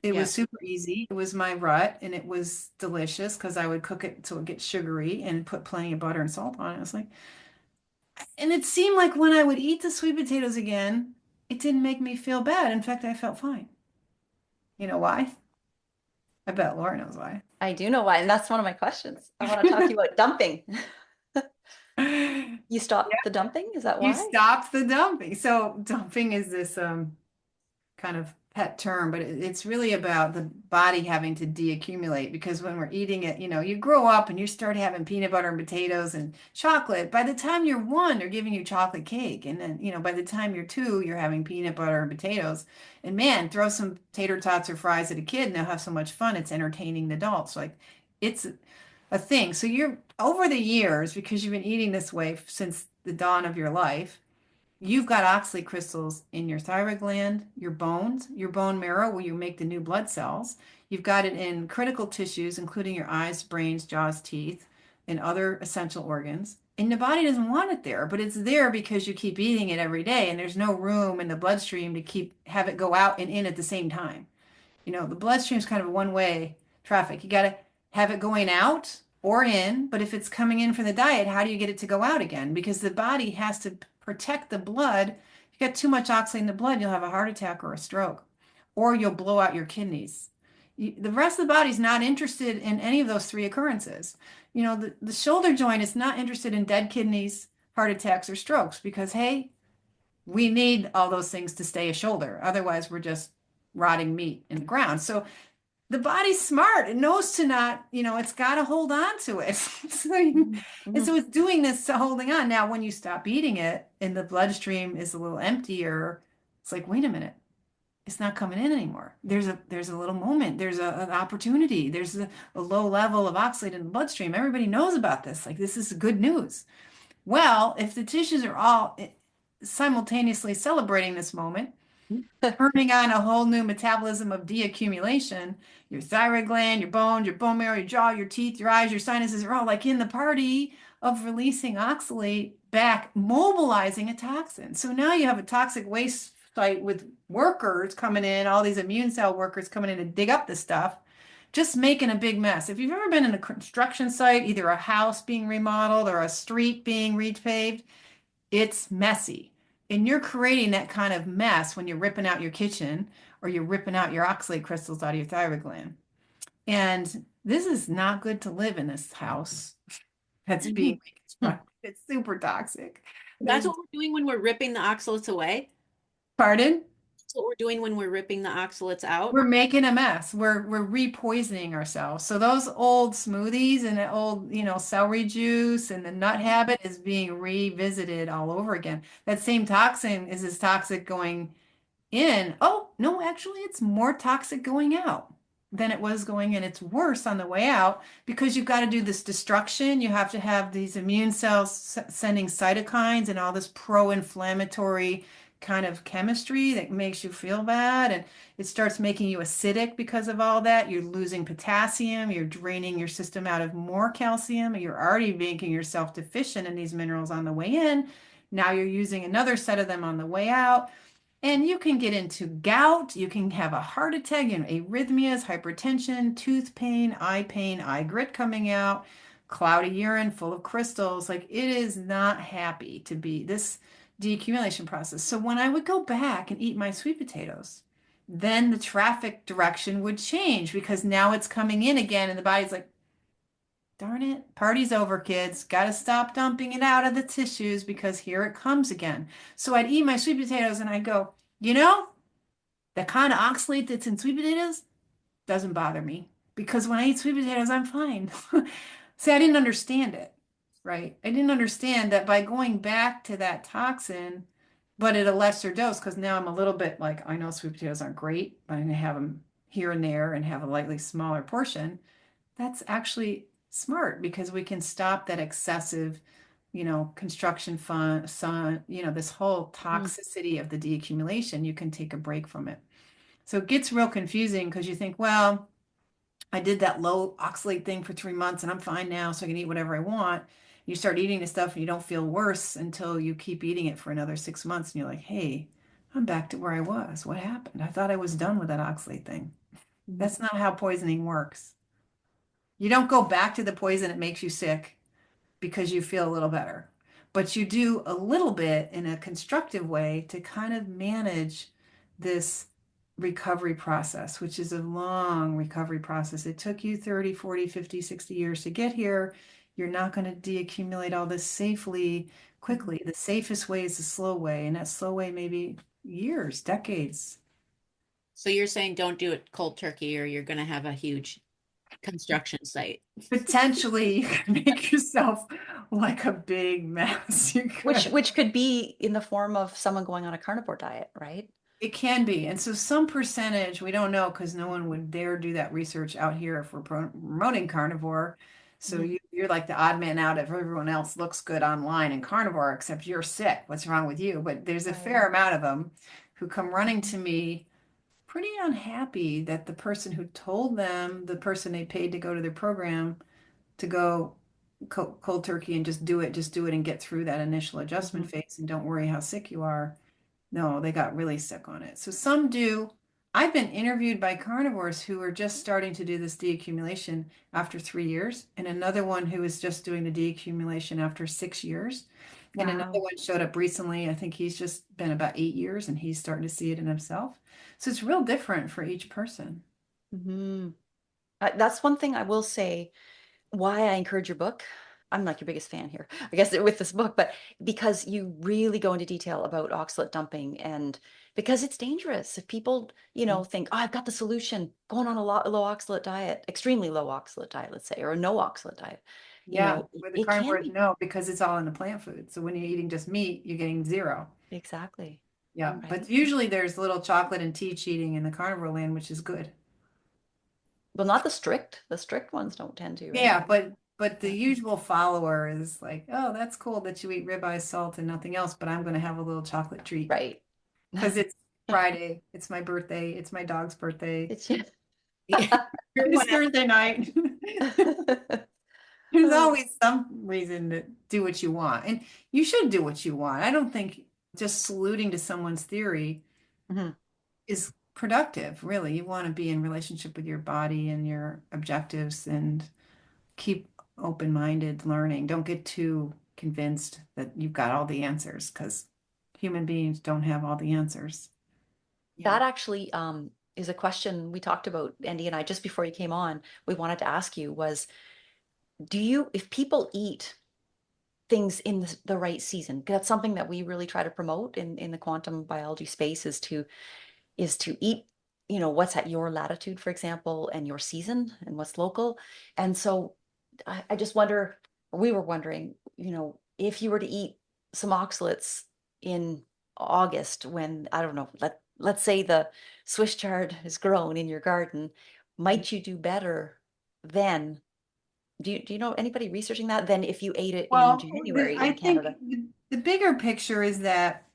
It yeah. was super easy. It was my rut and it was delicious because I would cook it till it gets sugary and put plenty of butter and salt on it. It was like, and it seemed like when I would eat the sweet potatoes again, it didn't make me feel bad. In fact, I felt fine. You know why? I bet Laura knows why. I do know why, and that's one of my questions. I want to talk to you about dumping. You stopped the dumping? Is that You why? stopped the dumping. So dumping is this kind of pet term, but it's really about the body having to deaccumulate because when we're eating it, you grow up and you start having peanut butter and potatoes and chocolate. By the time you're one, they're giving you chocolate cake. And then, by the time you're two, you're having peanut butter and potatoes. And man, throw some tater tots or fries at a kid and they'll have so much fun. It's entertaining the adults. Like it's a thing. So you're over the years, because you've been eating this way since the dawn of your life, you've got oxalate crystals in your thyroid gland, your bones, your bone marrow, where you make the new blood cells. You've got it in critical tissues, including your eyes, brains, jaws, teeth, and other essential organs. And the body doesn't want it there, but it's there because you keep eating it every day, and there's no room in the bloodstream to have it go out and in at the same time. The bloodstream is kind of a one-way traffic. You got to have it going out or in, but if it's coming in from the diet, how do you get it to go out again? Because the body has to protect the blood. If you got too much oxalate in the blood, you'll have a heart attack or a stroke, or you'll blow out your kidneys. The rest of the body's not interested in any of those three occurrences. The shoulder joint is not interested in dead kidneys, heart attacks, or strokes because, hey, we need all those things to stay a shoulder. Otherwise, we're just rotting meat in the ground. So the body's smart. It knows to not, it's got to hold on to it. And so it's doing this to holding on. Now, when you stop eating it and the bloodstream is a little emptier, it's like, wait a minute, it's not coming in anymore. There's a little moment. There's an opportunity. There's a low level of oxalate in the bloodstream. Everybody knows about this. Like, this is good news. Well, if the tissues are all simultaneously celebrating this moment, turning on a whole new metabolism of deaccumulation, your thyroid gland, your bones, your bone marrow, your jaw, your teeth, your eyes, your sinuses are all like in the party of releasing oxalate back, mobilizing a toxin. So now you have a toxic waste site with workers coming in, all these immune cell workers coming in to dig up this stuff, just making a big mess. If you've ever been in a construction site, either a house being remodeled or a street being repaved, it's messy. And you're creating that kind of mess when you're ripping out your kitchen or you're ripping out your oxalate crystals out of your thyroid gland. And this is not good to live in this house that's being reconstructed. It's super toxic. That's what we're doing when we're ripping the oxalates away. Pardon? That's what we're doing when we're ripping the oxalates out. We're making a mess. We're repoisoning ourselves. So those old smoothies and the old, celery juice and the nut habit is being revisited all over again. That same toxin is as toxic going in. Oh, no, actually, it's more toxic going out than it was going in. It's worse on the way out because you've got to do this destruction. You have to have these immune cells sending cytokines and all this pro-inflammatory kind of chemistry that makes you feel bad, and it starts making you acidic because of all that. You're losing potassium, you're draining your system out of more calcium, you're already making yourself deficient in these minerals on the way in. Now you're using another set of them on the way out, and you can get into gout, you can have a heart attack, arrhythmias, hypertension, tooth pain, eye grit coming out, cloudy urine full of crystals. Like, it is not happy to be this deaccumulation process. So when I would go back and eat my sweet potatoes, then the traffic direction would change because now it's coming in again and the body's like, darn it, party's over, kids. Got to stop dumping it out of the tissues because here it comes again. So I'd eat my sweet potatoes and I'd go, the kind of oxalate that's in sweet potatoes doesn't bother me because when I eat sweet potatoes, I'm fine. See, I didn't understand it. Right. I didn't understand that by going back to that toxin, but at a lesser dose, because now I'm a little bit like, I know sweet potatoes aren't great, but I'm going to have them here and there and have a lightly smaller portion. That's actually smart because we can stop that excessive, construction fun, sun, this whole toxicity of the deaccumulation. You can take a break from it. So it gets real confusing because you think, well, I did that low oxalate thing for 3 months and I'm fine now, so I can eat whatever I want. You start eating this stuff and you don't feel worse until you keep eating it for another 6 months and you're like, hey, I'm back to where I was. What happened? I thought I was done with that oxalate thing. That's not how poisoning works. You don't go back to the poison that makes you sick because you feel a little better, but you do a little bit in a constructive way to kind of manage this recovery process, which is a long recovery process. It took you 30, 40, 50, 60 years to get here. You're not going to deaccumulate all this safely, quickly. The safest way is the slow way, and that slow way may be years, decades. So you're saying don't do it cold turkey or you're going to have a huge construction site. Potentially, you can make yourself like a big mess. You Which could. which could be in the form of someone going on a carnivore diet, right? It can be. And so some percentage, we don't know because no one would dare do that research out here if we're promoting carnivore. So Mhm. you're like the odd man out if everyone else looks good online in carnivore, except you're sick. What's wrong with you? But there's a Right. fair amount of them who come running to me pretty unhappy that the person who told them, the person they paid to go to their program, to go cold turkey and just do it and get through that initial adjustment Mhm. phase and don't worry how sick you are. No, they got really sick on it. So some do. I've been interviewed by carnivores who are just starting to do this deaccumulation after 3 years, and another one who is just doing the deaccumulation after 6 years. And another Wow. one showed up recently. I think he's just been about 8 years and he's starting to see it in himself. So it's real different for each person. Mhm. That's one thing I will say why I encourage your book. I'm like your biggest fan here, I guess, with this book, but because you really go into detail about oxalate dumping and because it's dangerous. If people, think, oh, I've got the solution, going on a low oxalate diet, extremely low oxalate diet, let's say, or a no oxalate diet, Yeah, where the it can carnivores be. know because it's all in the plant food. So when you're eating just meat, you're getting zero. Exactly. Yeah, Right. but usually there's little chocolate and tea cheating in the carnivore land, which is good. Well, not the strict ones don't tend to, right? Yeah, but the Yeah. usual follower is like, oh, that's cool that you eat ribeye, salt, and nothing else, but I'm going to have a little chocolate treat Right. because it's Friday, it's my birthday, it's my dog's birthday, It's it's Everyone else. Thursday night. There's Oh. always some reason to do what you want, and you should do what you want. I don't think just saluting to someone's theory Mhm. is productive, really. You want to be in relationship with your body and your objectives and keep open-minded learning. Don't get too convinced that you've got all the answers because human beings don't have all the answers. Yeah. That actually is a question we talked about, Andy and I, just before you came on. We wanted to ask you was, if people eat things in the right season, that's something that we really try to promote in the quantum biology space is to eat, what's at your latitude, for example, and your season and what's local. And so I just wonder, we were wondering, if you were to eat some oxalates in August when, I don't know, let's say the Swiss chard is grown in your garden, might you do better then? Do you know anybody researching that than if you ate it in Well, January I in think Canada? the bigger picture is that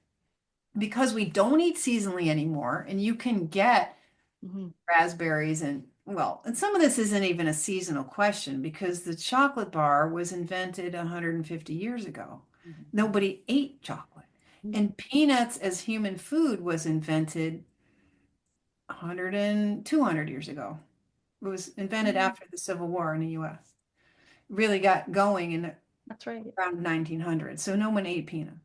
because we don't eat seasonally anymore, and you can get Mhm. raspberries and well, and some of this isn't even a seasonal question because the chocolate bar was invented 150 years ago. Mhm. Nobody ate chocolate. Mhm. And peanuts as human food was invented 100 and 200 years ago. It was invented Mhm. after the Civil War in the US. Really got going in That's right. around 1900. So no one ate peanuts.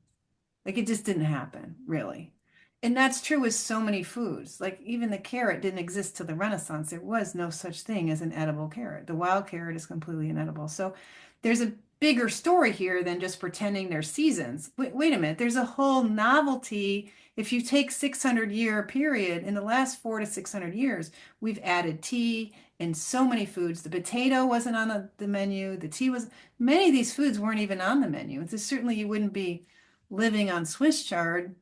Like it just didn't happen, really. And that's true with so many foods. Like even the carrot didn't exist till the Renaissance. There was no such thing as an edible carrot. The wild carrot is completely inedible. So there's a bigger story here than just pretending there's seasons. Wait a minute. There's a whole novelty. If you take 600-year period, in the last 400 to 600 years, we've added tea in so many foods. The potato wasn't on the menu. The tea was, many of these foods weren't even on the menu. It's just, certainly you wouldn't be living on Swiss chard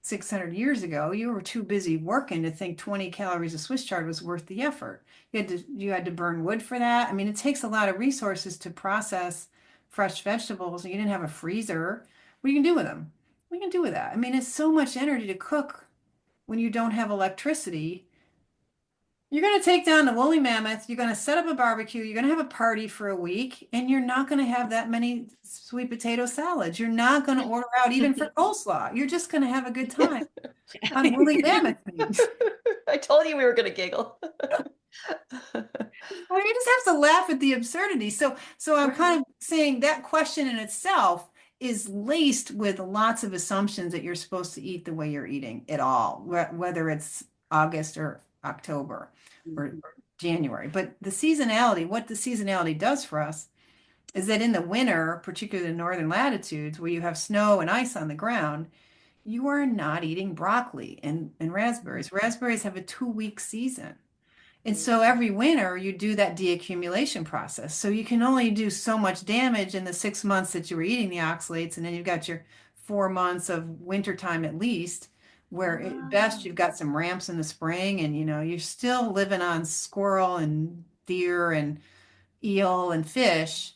600 years ago. You were too busy working to think 20 calories of Swiss chard was worth the effort. You had to burn wood for that. I mean, it takes a lot of resources to process fresh vegetables, and you didn't have a freezer. What are you gonna do with them? What are you gonna do with that? I mean, it's so much energy to cook when you don't have electricity. You're going to take down the woolly mammoth. You're going to set up a barbecue. You're going to have a party for a week, and you're not going to have that many sweet potato salads. You're not going to order out even for coleslaw. You're just going to have a good time on woolly mammoth meat. I told you we were going to giggle. Well, you just have to laugh at the absurdity. So I'm Right. kind of saying that question in itself is laced with lots of assumptions that you're supposed to eat the way you're eating at all, whether it's August or October or January. But the seasonality, what the seasonality does for us is that in the winter, particularly in northern latitudes where you have snow and ice on the ground, you are not eating broccoli and raspberries. Raspberries have a 2-week season. And so every winter you do that deaccumulation process. So you can only do so much damage in the 6 months that you were eating the oxalates, and then you've got your 4 months of wintertime at least, where at best Ah. you've got some ramps in the spring, and you're still living on squirrel and deer and eel and fish,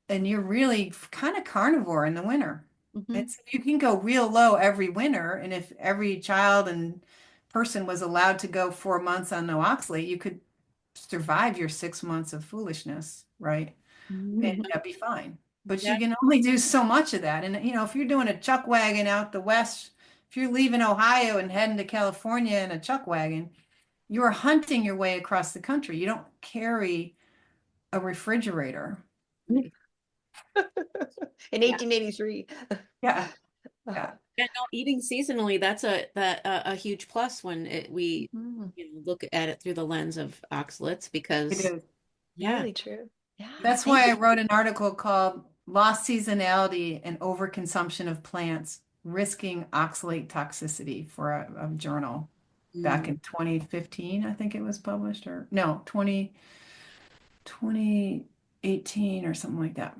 and you're really kind of carnivore in the winter. And Mhm. so you can go real low every winter, and if every child and person was allowed to go 4 months on no oxalate, you could survive your 6 months of foolishness, right? And Mhm. that'd be fine. But you That, can only do so much of that. And if you're doing a chuck wagon out the west, if you're leaving Ohio and heading to California in a chuck wagon, you're hunting your way across the country. You don't carry a refrigerator. In yeah. 1883. Yeah, yeah. Yeah, no, eating seasonally, that's a huge plus when we Mhm. look at it through the lens of oxalates It because is. yeah, Really true. Yeah, That's thank why I you. wrote an article called Lost Seasonality and Overconsumption of Plants, Risking Oxalate Toxicity for a journal back mm, in 2015, I think it was published, or no, 2018 or something like that.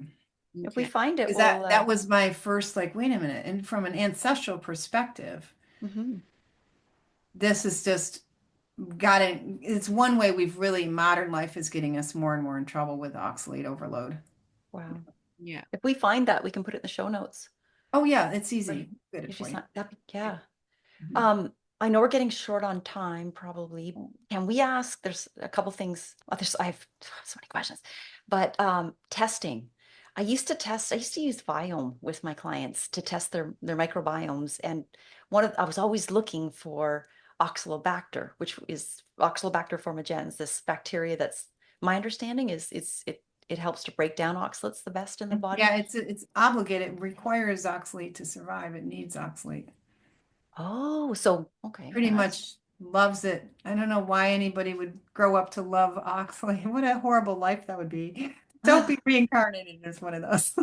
If we okay. find it, Because we'll that was my first, like, wait a minute. And from an ancestral perspective, mhm. this is just it's one way we've really, modern life is getting us more and more in trouble with oxalate overload. Wow. Yeah. If we find that, we can put it in the show notes. Oh yeah, it's Or easy. Get it if you for you. sign that, yeah. Mhm. I know we're getting short on time, probably. Can we ask, there's a couple things, I have so many questions, but testing. I used to use Viome with my clients to test their microbiomes. And I was always looking for Oxalobacter, which is Oxalobacter formigens, this bacteria that's, my understanding is it helps to break down oxalates the best in the body. Yeah, it's obligated. It requires oxalate to survive. It needs oxalate. Oh, so, okay, Pretty that's, much loves it. I don't know why anybody would grow up to love oxalate. What a horrible life that would be. Don't be reincarnated as one of those.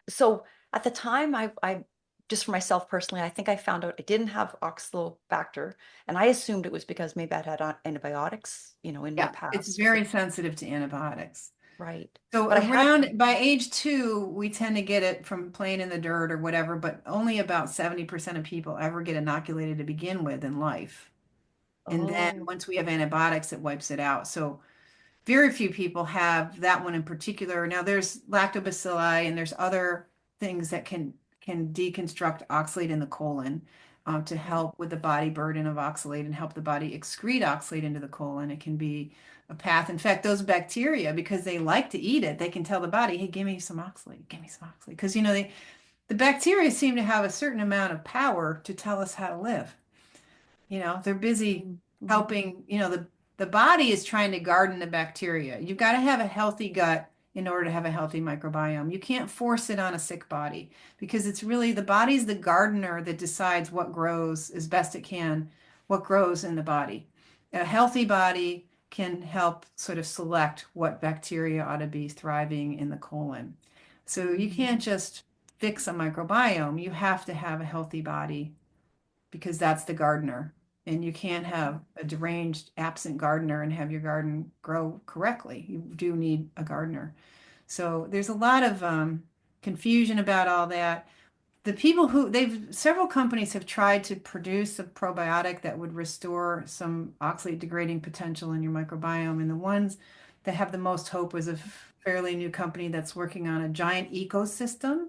so at the time, I just for myself personally, I think I found out I didn't have Oxalobacter, and I assumed it was because maybe I'd had antibiotics, in my Yeah, it's past. very sensitive to antibiotics. Right. So But I had, around by age 2, we tend to get it from playing in the dirt or whatever, but only about 70% of people ever get inoculated to begin with in life. And then oh, once we have antibiotics, it wipes it out. So very few people have that one in particular. Now there's lactobacilli and there's other things that can deconstruct oxalate in the colon, to okay. help with the body burden of oxalate and help the body excrete oxalate into the colon. It can be a path. In fact, those bacteria, because they like to eat it, they can tell the body, hey, give me some oxalate, give me some oxalate. Because the bacteria seem to have a certain amount of power to tell us how to live. They're busy Mm-hmm. helping, the body is trying to garden the bacteria. You've got to have a healthy gut in order to have a healthy microbiome. You can't force it on a sick body because it's really the body's the gardener that decides what grows as best it can, what grows in the body. A healthy body can help sort of select what bacteria ought to be thriving in the colon. So you Mm-hmm. can't just fix a microbiome. You have to have a healthy body because that's the gardener. And you can't have a deranged, absent gardener and have your garden grow correctly. You do need a gardener. So there's a lot of confusion about all that. The people several companies have tried to produce a probiotic that would restore some oxalate degrading potential in your microbiome. And the ones that have the most hope was a fairly new company that's working on a giant ecosystem,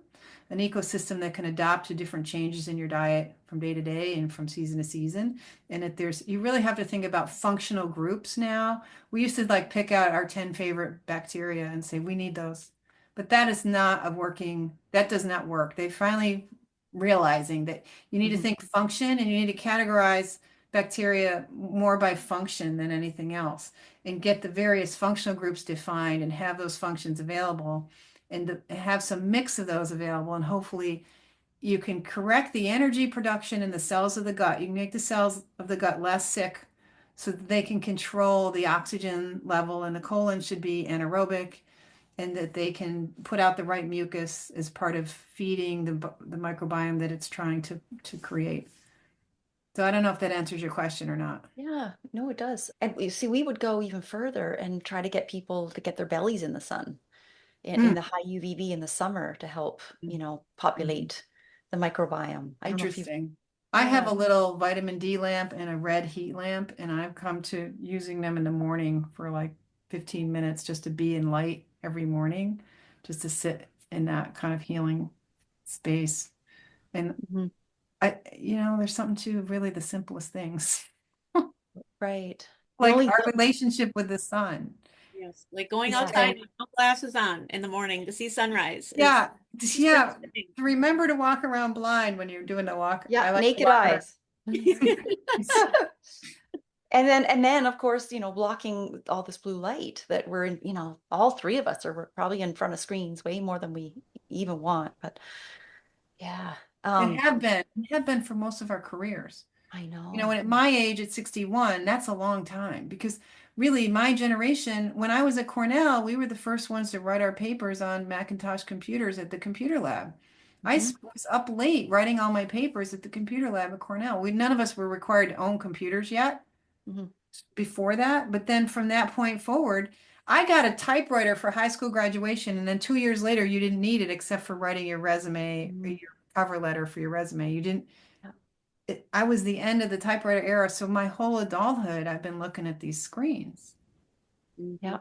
an ecosystem that can adapt to different changes in your diet from day to day and from season to season. And you really have to think about functional groups now. We used to like pick out our 10 favorite bacteria and say, we need those. But that does not work. They finally realizing that you need to Mm-hmm. think function and you need to categorize bacteria more by function than anything else and get the various functional groups defined and have those functions available and have some mix of those available. And hopefully you can correct the energy production in the cells of the gut. You can make the cells of the gut less sick so that they can control the oxygen level, and the colon should be anaerobic. and that they can put out the right mucus as part of feeding the microbiome that it's trying to create. So I don't know if that answers your question or not. Yeah, no, it does. And you see, we would go even further and try to get people to get their bellies in the sun in Hmm, the high UVB in the summer to help, Mhm. populate the microbiome. I don't know if you've, interesting. I have yeah. a little vitamin D lamp and a red heat lamp, and I've come to using them in the morning for like 15 minutes just to be in light every morning, just to sit in that kind of healing space. And Mhm. there's something to really the simplest things, Right. The like only, our relationship with the sun. Yes, like going Just yeah, outside with no glasses on in the morning to see sunrise is yeah, just the yeah. first thing. To remember to walk around blind when you're doing the walk. yeah, I like to naked walk around. eyes. And then of course, blocking all this blue light that we're in, all three of us are probably in front of screens way more than we even want. But yeah, It have been for most of our careers. I And know. at my age, at 61, that's a long time because really my generation, when I was at Cornell, we were the first ones to write our papers on Macintosh computers at the computer lab. Mhm, Was up late writing all my papers at the computer lab at Cornell. None of us were required to own computers yet mhm, before that. But then from that point forward, I got a typewriter for high school graduation. And then 2 years later, you didn't need it except for writing your resume or mhm. your cover letter for your resume. You didn't Yeah. I was the end of the typewriter era, so my whole adulthood I've been looking at these screens. Mhm. Yeah.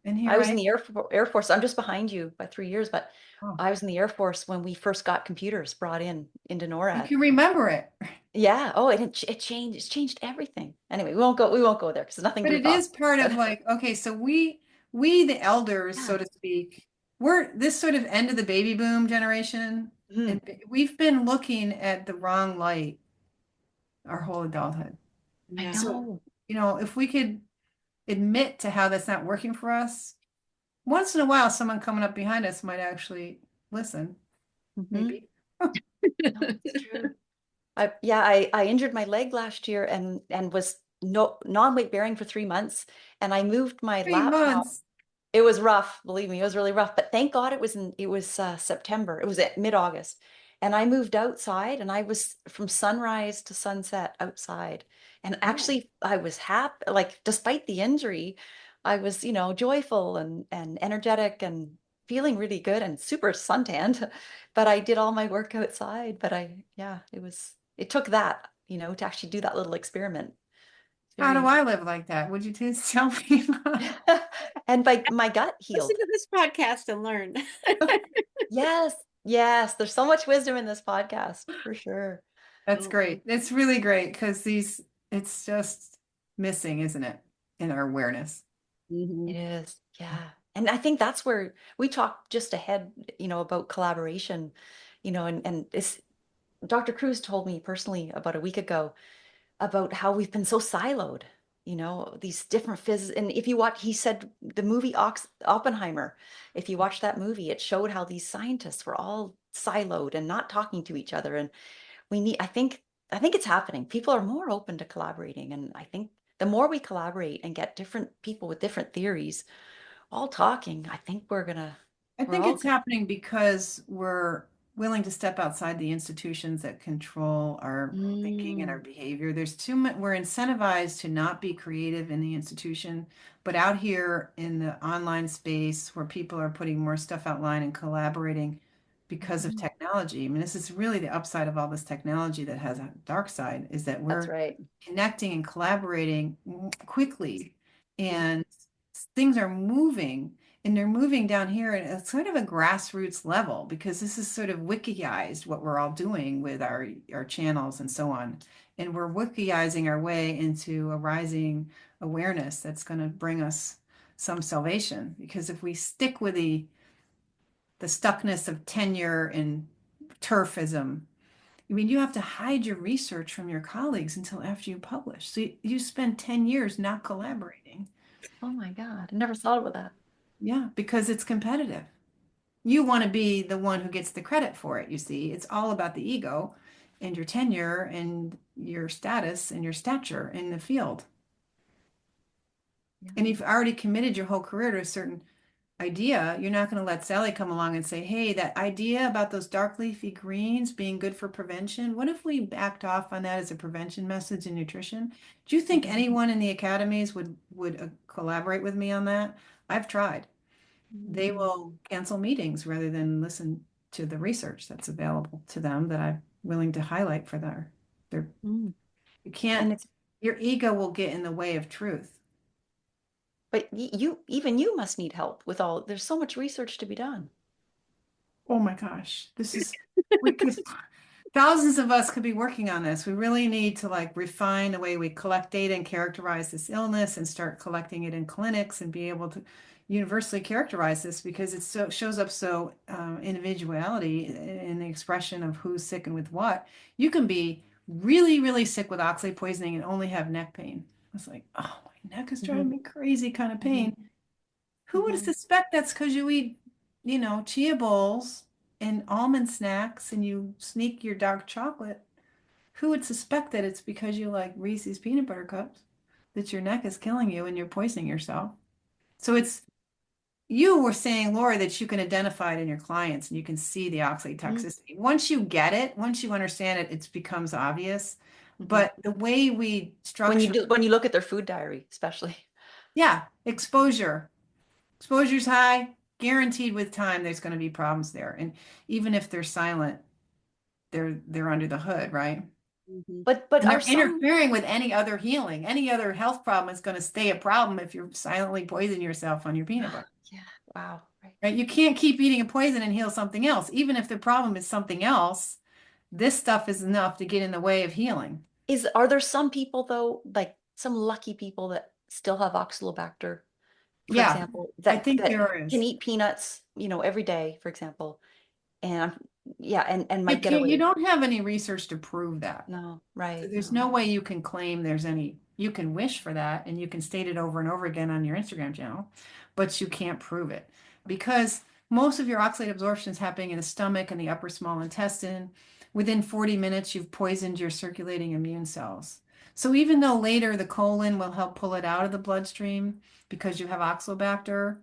And I here was in I the Air Force. I'm just behind you by 3 years, but oh, I was in the Air Force when we first got computers brought in into you NORAD. can remember it. Yeah. Oh, it changed. It's changed everything. Anyway, we won't go there because nothing But to it talk. is part of But like, okay, so we the elders, yeah. so to speak, we're this sort of end of the baby boom generation, Mhm. and we've been looking at the wrong light our whole adulthood. I Yeah. So, know. if we could admit to how that's not working for us, once in a while someone coming up behind us might actually listen, Hmm. maybe. No, it's true. I injured my leg last year and was no non-weight bearing for 3 months, and I moved my 3 months. laptop. It was rough, believe me, it was really rough. But thank God it was September. It was at mid-August. And I moved outside and I was from sunrise to sunset outside. And Oh, actually I was happy, like despite the injury, I was, joyful and energetic and feeling really good and super suntanned. But I did all my work outside. But yeah, it took that, to actually do that little experiment. how do Very, I live like that? Would you please tell me? and my gut Listen healed. to this podcast and learn. Yes, yes, there's so much wisdom in this podcast, for sure. That's Oh, great. It's really great because it's just missing, isn't it, in our awareness? It mhm. is, yeah. And I think that's where we talked just ahead, about collaboration, and this Dr. Cruz told me personally about a week ago about how we've been so siloed, these different phys. And if you watch, he said the movie Oppenheimer, if you watch that movie, it showed how these scientists were all siloed and not talking to each other. And I think it's happening. People are more open to collaborating, and I think the more we collaborate and get different people with different theories all talking, I think I we're think all it's gonna. happening because we're willing to step outside the institutions that control our thinking and our Mm, behavior. There's too much, we're incentivized to not be creative in the institution, but out here in the online space where people are putting more stuff online and collaborating because of mhm. technology. I mean, this is really the upside of all this technology that has a dark side, is that That's we're right. connecting and collaborating quickly and things are moving and they're moving down here at a sort of a grassroots level because this is sort of wikiized what we're all doing with our channels and so on. And we're wikiizing our way into a rising awareness that's going to bring us some salvation. Because if we stick with the stuckness of tenure and turfism, I mean, you have to hide your research from your colleagues until after you publish. So you spend 10 years not collaborating. Oh my God, I never thought about that. Yeah, because it's competitive. You want to be the one who gets the credit for it, you see. It's all about the ego and your tenure and your status and your stature in the field. Yeah. And you've already committed your whole career to a certain idea, you're not going to let Sally come along and say, hey, that idea about those dark leafy greens being good for prevention, what if we backed off on that as a prevention message in nutrition? Do you think Mhm. anyone in the academies would collaborate with me on that? I've tried. They will Mm. cancel meetings rather than listen to the research that's available to them that I'm willing to highlight for their Mm. you can't And it's, your ego will get in the way of truth. but you, even you must need help with all, there's so much research to be done. Oh my gosh, we could thousands of us could be working on this. We really need to like refine the way we collect data and characterize this illness and start collecting it in clinics and be able to universally characterize this because it so shows up so individuality in the expression of who's sick and with what. You can be really, really sick with oxalate poisoning and only have neck pain. It's like, oh, my neck is driving Mhm. me crazy kind of Mhm. pain. Who would Mhm. suspect that's because you eat, chia bowls and almond snacks and you sneak your dark chocolate? Who would suspect that it's because you like Reese's peanut butter cups, that your neck is killing you and you're poisoning yourself? So you were saying, Laura, that you can identify it in your clients and you can see the oxalate Mhm. toxicity. Once you get it, once you understand it, it becomes obvious. Mhm. But the way we When you structure, do, when you look at their food diary, especially. yeah, exposure. Exposure's high, guaranteed with time there's going to be problems there. And even if they're silent, they're under the hood, right? Mhm. But And are they're some, interfering with any other healing. Any other health problem is going to stay a problem if you're silently poisoning yourself on your peanut butter. yeah, wow, right. Right? You can't keep eating a poison and heal something else. Even if the problem is something else, this stuff is enough to get in the way of healing. Are there some people though, like some lucky people that still have oxalobacter, for Yeah, example, I that think there can is. eat peanuts, every day, for example, and yeah, and You might get can't, you away? don't have any research to prove that. No, So right, there's no. no way you can claim you can wish for that and you can state it over and over again on your Instagram channel, but you can't prove it because most of your oxalate absorption is happening in the stomach and the upper small intestine. Within 40 minutes, you've poisoned your circulating immune cells. So even though later the colon will help pull it out of the bloodstream because you have oxalobacter,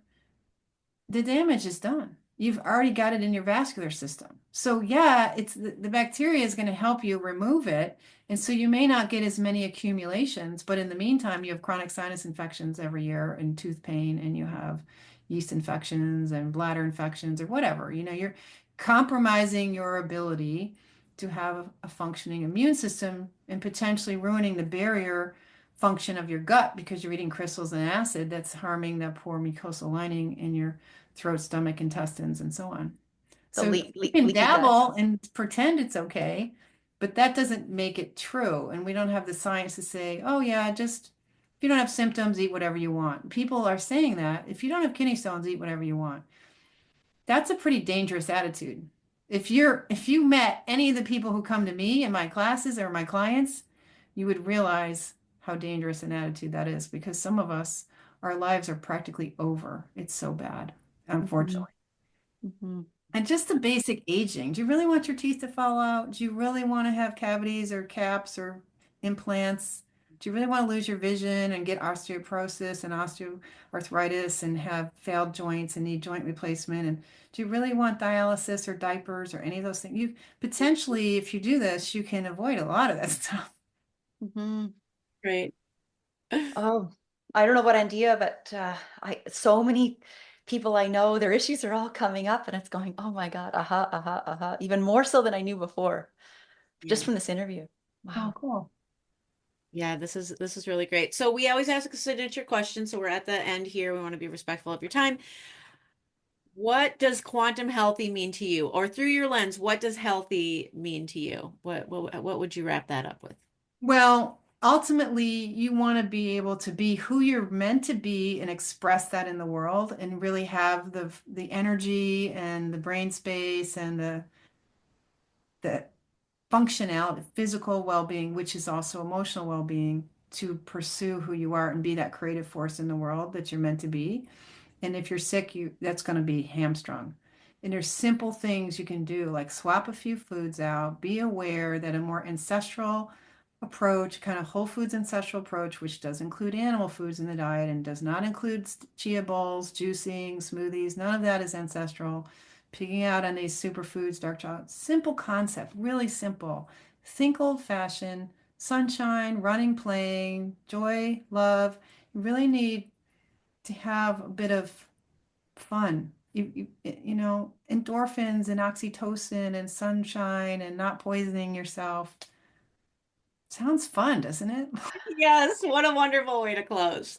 the damage is done. You've already got it in your vascular system. So yeah, it's the bacteria is going to help you remove it. And so you may not get as many accumulations, but in the meantime, you have chronic sinus infections every year and tooth pain, and you have yeast infections and bladder infections or whatever. You're compromising your ability to have a functioning immune system and potentially ruining the barrier function of your gut because you're eating crystals and acid that's harming the poor mucosal lining in your throat, stomach, intestines, and so on. The So you can leaky gut. dabble and pretend it's okay, but that doesn't make it true. And we don't have the science to say, oh, yeah, just if you don't have symptoms, eat whatever you want. People are saying that if you don't have kidney stones, eat whatever you want. That's a pretty dangerous attitude. If you met any of the people who come to me in my classes or my clients, you would realize how dangerous an attitude that is because some of us, our lives are practically over. It's so bad, Mhm. unfortunately. Mhm. And just the basic aging. Do you really want your teeth to fall out? Do you really want to have cavities or caps or implants? Do you really want to lose your vision and get osteoporosis and osteoarthritis and have failed joints and need joint replacement? And do you really want dialysis or diapers or any of those things? You potentially, if you do this, you can avoid a lot of that stuff. Mhm. Right. Oh, I don't know about Andeea, but so many people I know, their issues are all coming up, and it's going, oh my God, even more so than I knew before, just Yeah. from this interview. Oh, Wow. cool. Yeah, this is really great. So we always ask a signature question. So we're at the end here. We want to be respectful of your time. What does quantum healthy mean to you? Or through your lens, what does healthy mean to you? What would you wrap that up with? Well, ultimately, you want to be able to be who you're meant to be and express that in the world and really have the energy and the brain space and the functionality, physical well-being, which is also emotional well-being, to pursue who you are and be that creative force in the world that you're meant to be. And if you're sick, that's going to be hamstrung. And there's simple things you can do, like swap a few foods out, be aware that a more ancestral approach, kind of whole foods ancestral approach, which does include animal foods in the diet and does not include chia bowls, juicing, smoothies. None of that is ancestral. Picking out on these superfoods, dark chocolate, simple concept, really simple. Think old fashioned, sunshine, running, playing, joy, love. You really need to have a bit of fun. Endorphins and oxytocin and sunshine and not poisoning yourself. Sounds fun, doesn't it? Yes, what a wonderful way to close.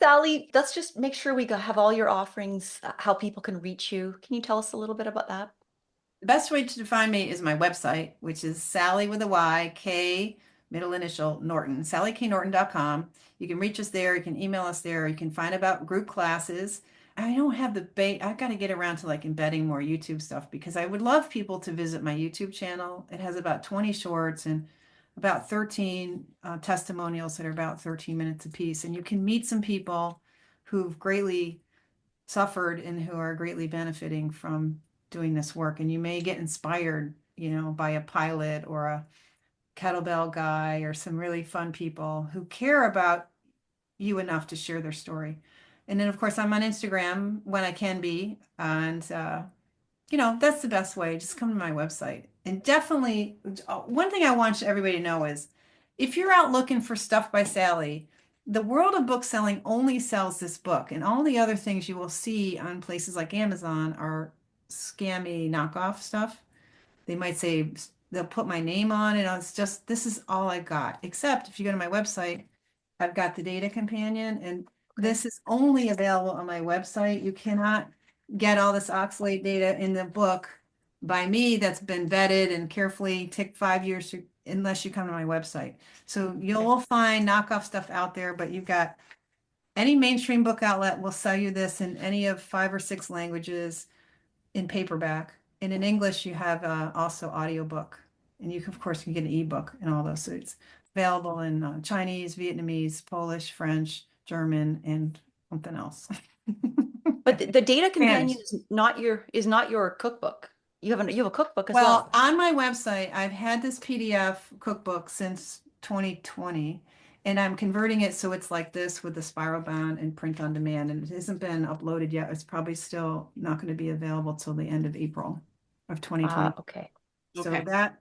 Sally, let's just make sure we have all your offerings, how people can reach you. Can you tell us a little bit about that? The best way to find me is my website, which is Sally with a Y, K, middle initial, Norton, SallyKNorton.com. You can reach us there. You can email us there. You can find about group classes. I don't have the bait. I've got to get around to like embedding more YouTube stuff because I would love people to visit my YouTube channel. It has about 20 shorts and about 13 testimonials that are about 13 minutes apiece. And you can meet some people who've greatly suffered and who are greatly benefiting from doing this work. And you may get inspired, by a pilot or a kettlebell guy or some really fun people who care about you enough to share their story. And then, of course, I'm on Instagram when I can be. And, that's the best way. Just come to my website. And definitely, one thing I want everybody to know is if you're out looking for stuff by Sally, the world of book selling only sells this book, and all the other things you will see on places like Amazon are scammy knockoff stuff. They might say they'll put my name on it. It's just this is all I got. Except if you go to my website, I've got the data companion, and Okay. this is only available on my website. You cannot get all this oxalate data in the book by me that's been vetted and carefully take 5 years unless you come to my website. So you'll find knockoff stuff out there, but you've got any mainstream book outlet will sell you this in any of 5 or 6 languages in paperback. And in English, you have also audiobook. And you can, of course, you can get an ebook and all those. So it's available in Chinese, Vietnamese, Polish, French, German, and something else. But the data Spanish. companion is not your cookbook. You have a cookbook as Well, well. on my website, I've had this PDF cookbook since 2020, and I'm converting it so it's like this with the spiral bound and print on demand. And it hasn't been uploaded yet. It's probably still not going to be available till the end of April of 2020. Okay. So Okay. that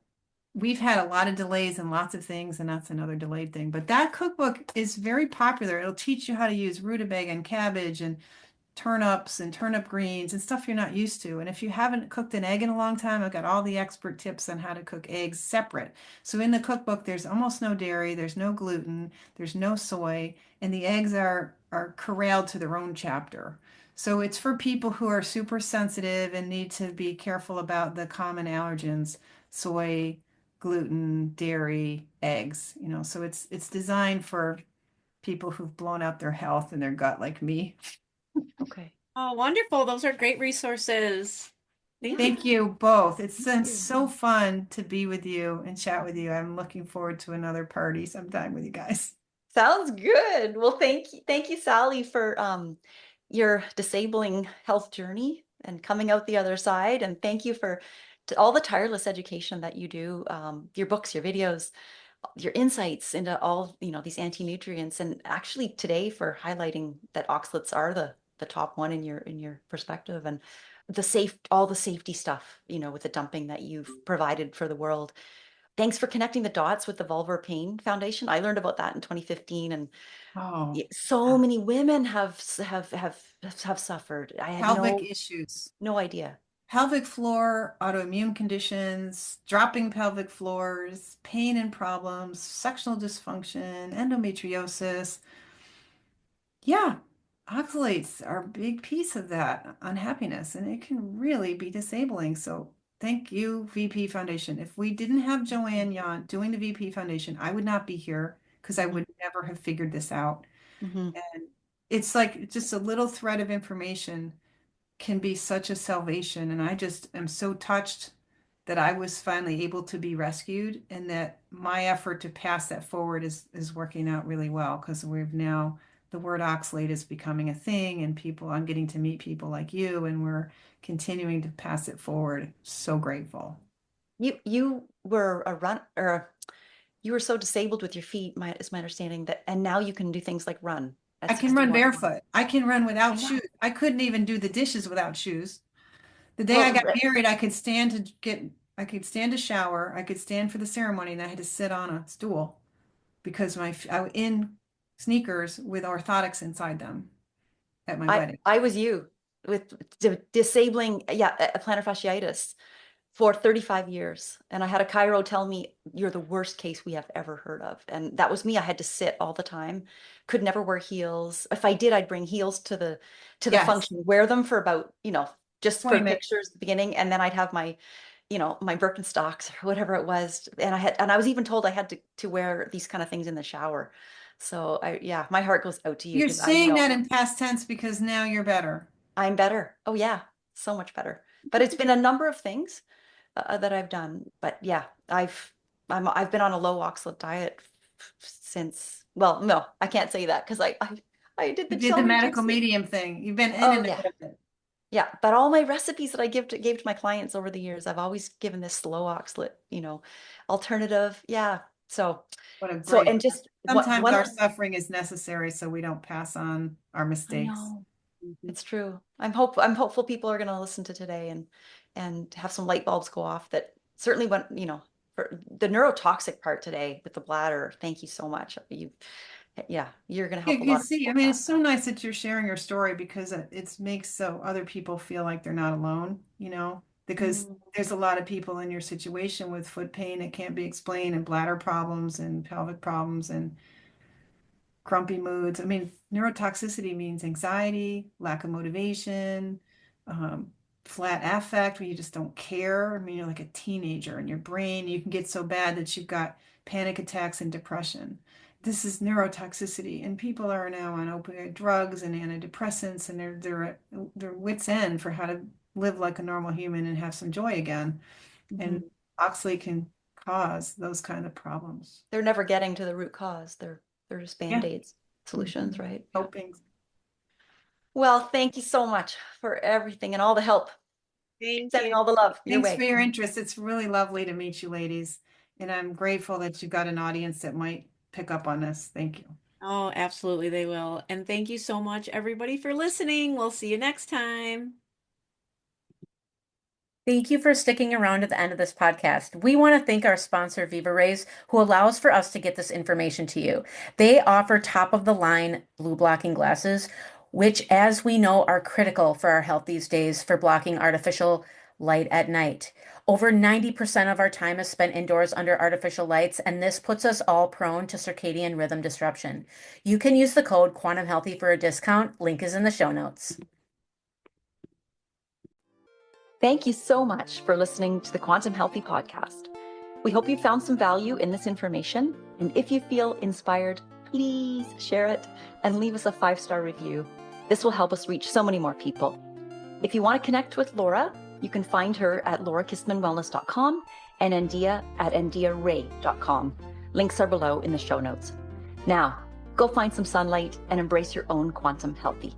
we've had a lot of delays and lots of things, and that's another delayed thing. But that cookbook is very popular. It'll teach you how to use rutabaga and cabbage and turnips and turnip greens and stuff you're not used to. And if you haven't cooked an egg in a long time, I've got all the expert tips on how to cook eggs separate. So in the cookbook, there's almost no dairy, there's no gluten, there's no soy, and the eggs are corralled to their own chapter. So it's for people who are super sensitive and need to be careful about the common allergens, soy, gluten, dairy, eggs, so it's designed for people who've blown out their health and their gut like me. Okay. Oh, wonderful. Those are great resources. Thank you. Thank you both. It's been you. so fun to be with you and chat with you. I'm looking forward to another party sometime with you guys. Sounds good. Well, thank you, Sally, for your disabling health journey and coming out the other side. And thank you for all the tireless education that you do, your books, your videos, your insights into all, these anti-nutrients, and actually today for highlighting that oxalates are the top one in your perspective, and all the safety stuff, with the dumping that you've provided for the world. Thanks for connecting the dots with the Vulvar Pain Foundation. I learned about that in 2015, and Oh, so many women have suffered. I had pelvic issues, no idea. pelvic floor, autoimmune conditions, dropping pelvic floors, pain and problems, sexual dysfunction, endometriosis. Yeah, oxalates are a big piece of that unhappiness, and it can really be disabling. So thank you, VP Foundation. If we didn't have Joanne Yant doing the VP Foundation, I would not be here because I would never have figured this out. Mm-hmm. And it's like just a little thread of information can be such a salvation. And I just am so touched that I was finally able to be rescued and that my effort to pass that forward is working out really well because we've now the word oxalate is becoming a thing and I'm getting to meet people like you and we're continuing to pass it forward. So grateful. You were a run or you were so disabled with your feet, is my understanding that, and now you can do things like run I at can run 61. barefoot. I can run I without know. shoes. I couldn't even do the dishes without shoes. The day I Well, got married, I could stand to shower, I could stand for the ceremony, and I had to sit on a stool because I was in sneakers with orthotics inside them at my wedding. I was you with disabling, yeah, plantar fasciitis for 35 years. And I had a chiro tell me, you're the worst case we have ever heard of. And that was me. I had to sit all the time, could never wear heels. If I did, I'd bring heels to the Yes, function, wear them for about, just 20 for minutes. pictures at the beginning. And then I'd have my, my Birkenstocks or whatever it was. And I was even told I had to wear these kind of things in the shower. So yeah, my heart goes out to you You're because I saying that know in past tense because now you're better. I'm better. Oh yeah, so much better. But it's been a number of things that I've done. But yeah, I've been on a low oxalate diet since. Well, no, I can't say that because I did You the did the celery medical juice. medium thing. You've been in Oh and yeah, out of it. yeah. But all my recipes that I gave to my clients over the years, I've always given this low oxalate, alternative. Yeah. So What a so great. and just Sometimes our one. suffering is necessary so we don't pass on our I mistakes. know. Mhm. It's true. I'm hopeful people are going to listen to today and have some light bulbs go off that certainly when, for the neurotoxic part today with the bladder. Thank you so much. Yeah, you're going to help a You lot of see, I people mean, with it's so nice that you're sharing your story because it makes so other people feel like they're not alone, that. because there's a lot of people in your situation with foot pain that can't be explained and bladder problems and pelvic problems and grumpy moods. I mean, neurotoxicity means anxiety, lack of motivation, um, flat affect where you just don't care. I mean, you're like a teenager and your brain, you can get so bad that you've got panic attacks and depression. This is neurotoxicity, and people are now on opioid drugs and antidepressants, and they're at their wits' end for how to live like a normal human and have some joy again. And Mhm. oxalate can cause those kind of problems. They're never getting to the root cause. They're just Yeah. band-aids, solutions, Mhm. right? Yeah. Coping. Well, thank you so much for everything and all the help. Thank Sending you. all the love your Thanks for way. your interest. It's really lovely to meet you, ladies. And I'm grateful that you got an audience that might pick up on this. Thank you. Oh, absolutely, they will. And thank you so much, everybody, for listening. We'll see you next time. Thank you for sticking around to the end of this podcast. We want to thank our sponsor, VIVARAYS, who allows for us to get this information to you. They offer top of the line blue blocking glasses, which, as we know, are critical for our health these days for blocking artificial light at night. Over 90% of our time is spent indoors under artificial lights, and this puts us all prone to circadian rhythm disruption. You can use the code QUANTUMHEALTHY for a discount. Link is in the show notes. Thank you so much for listening to the Quantum Healthy podcast. We hope you found some value in this information. And if you feel inspired, please share it and leave us a 5-star review. This will help us reach so many more people. If you want to connect with Laura, you can find her at laurakissmanwellness.com and Andeea at andeearay.com. Links are below in the show notes. Now, go find some sunlight and embrace your own quantum healthy.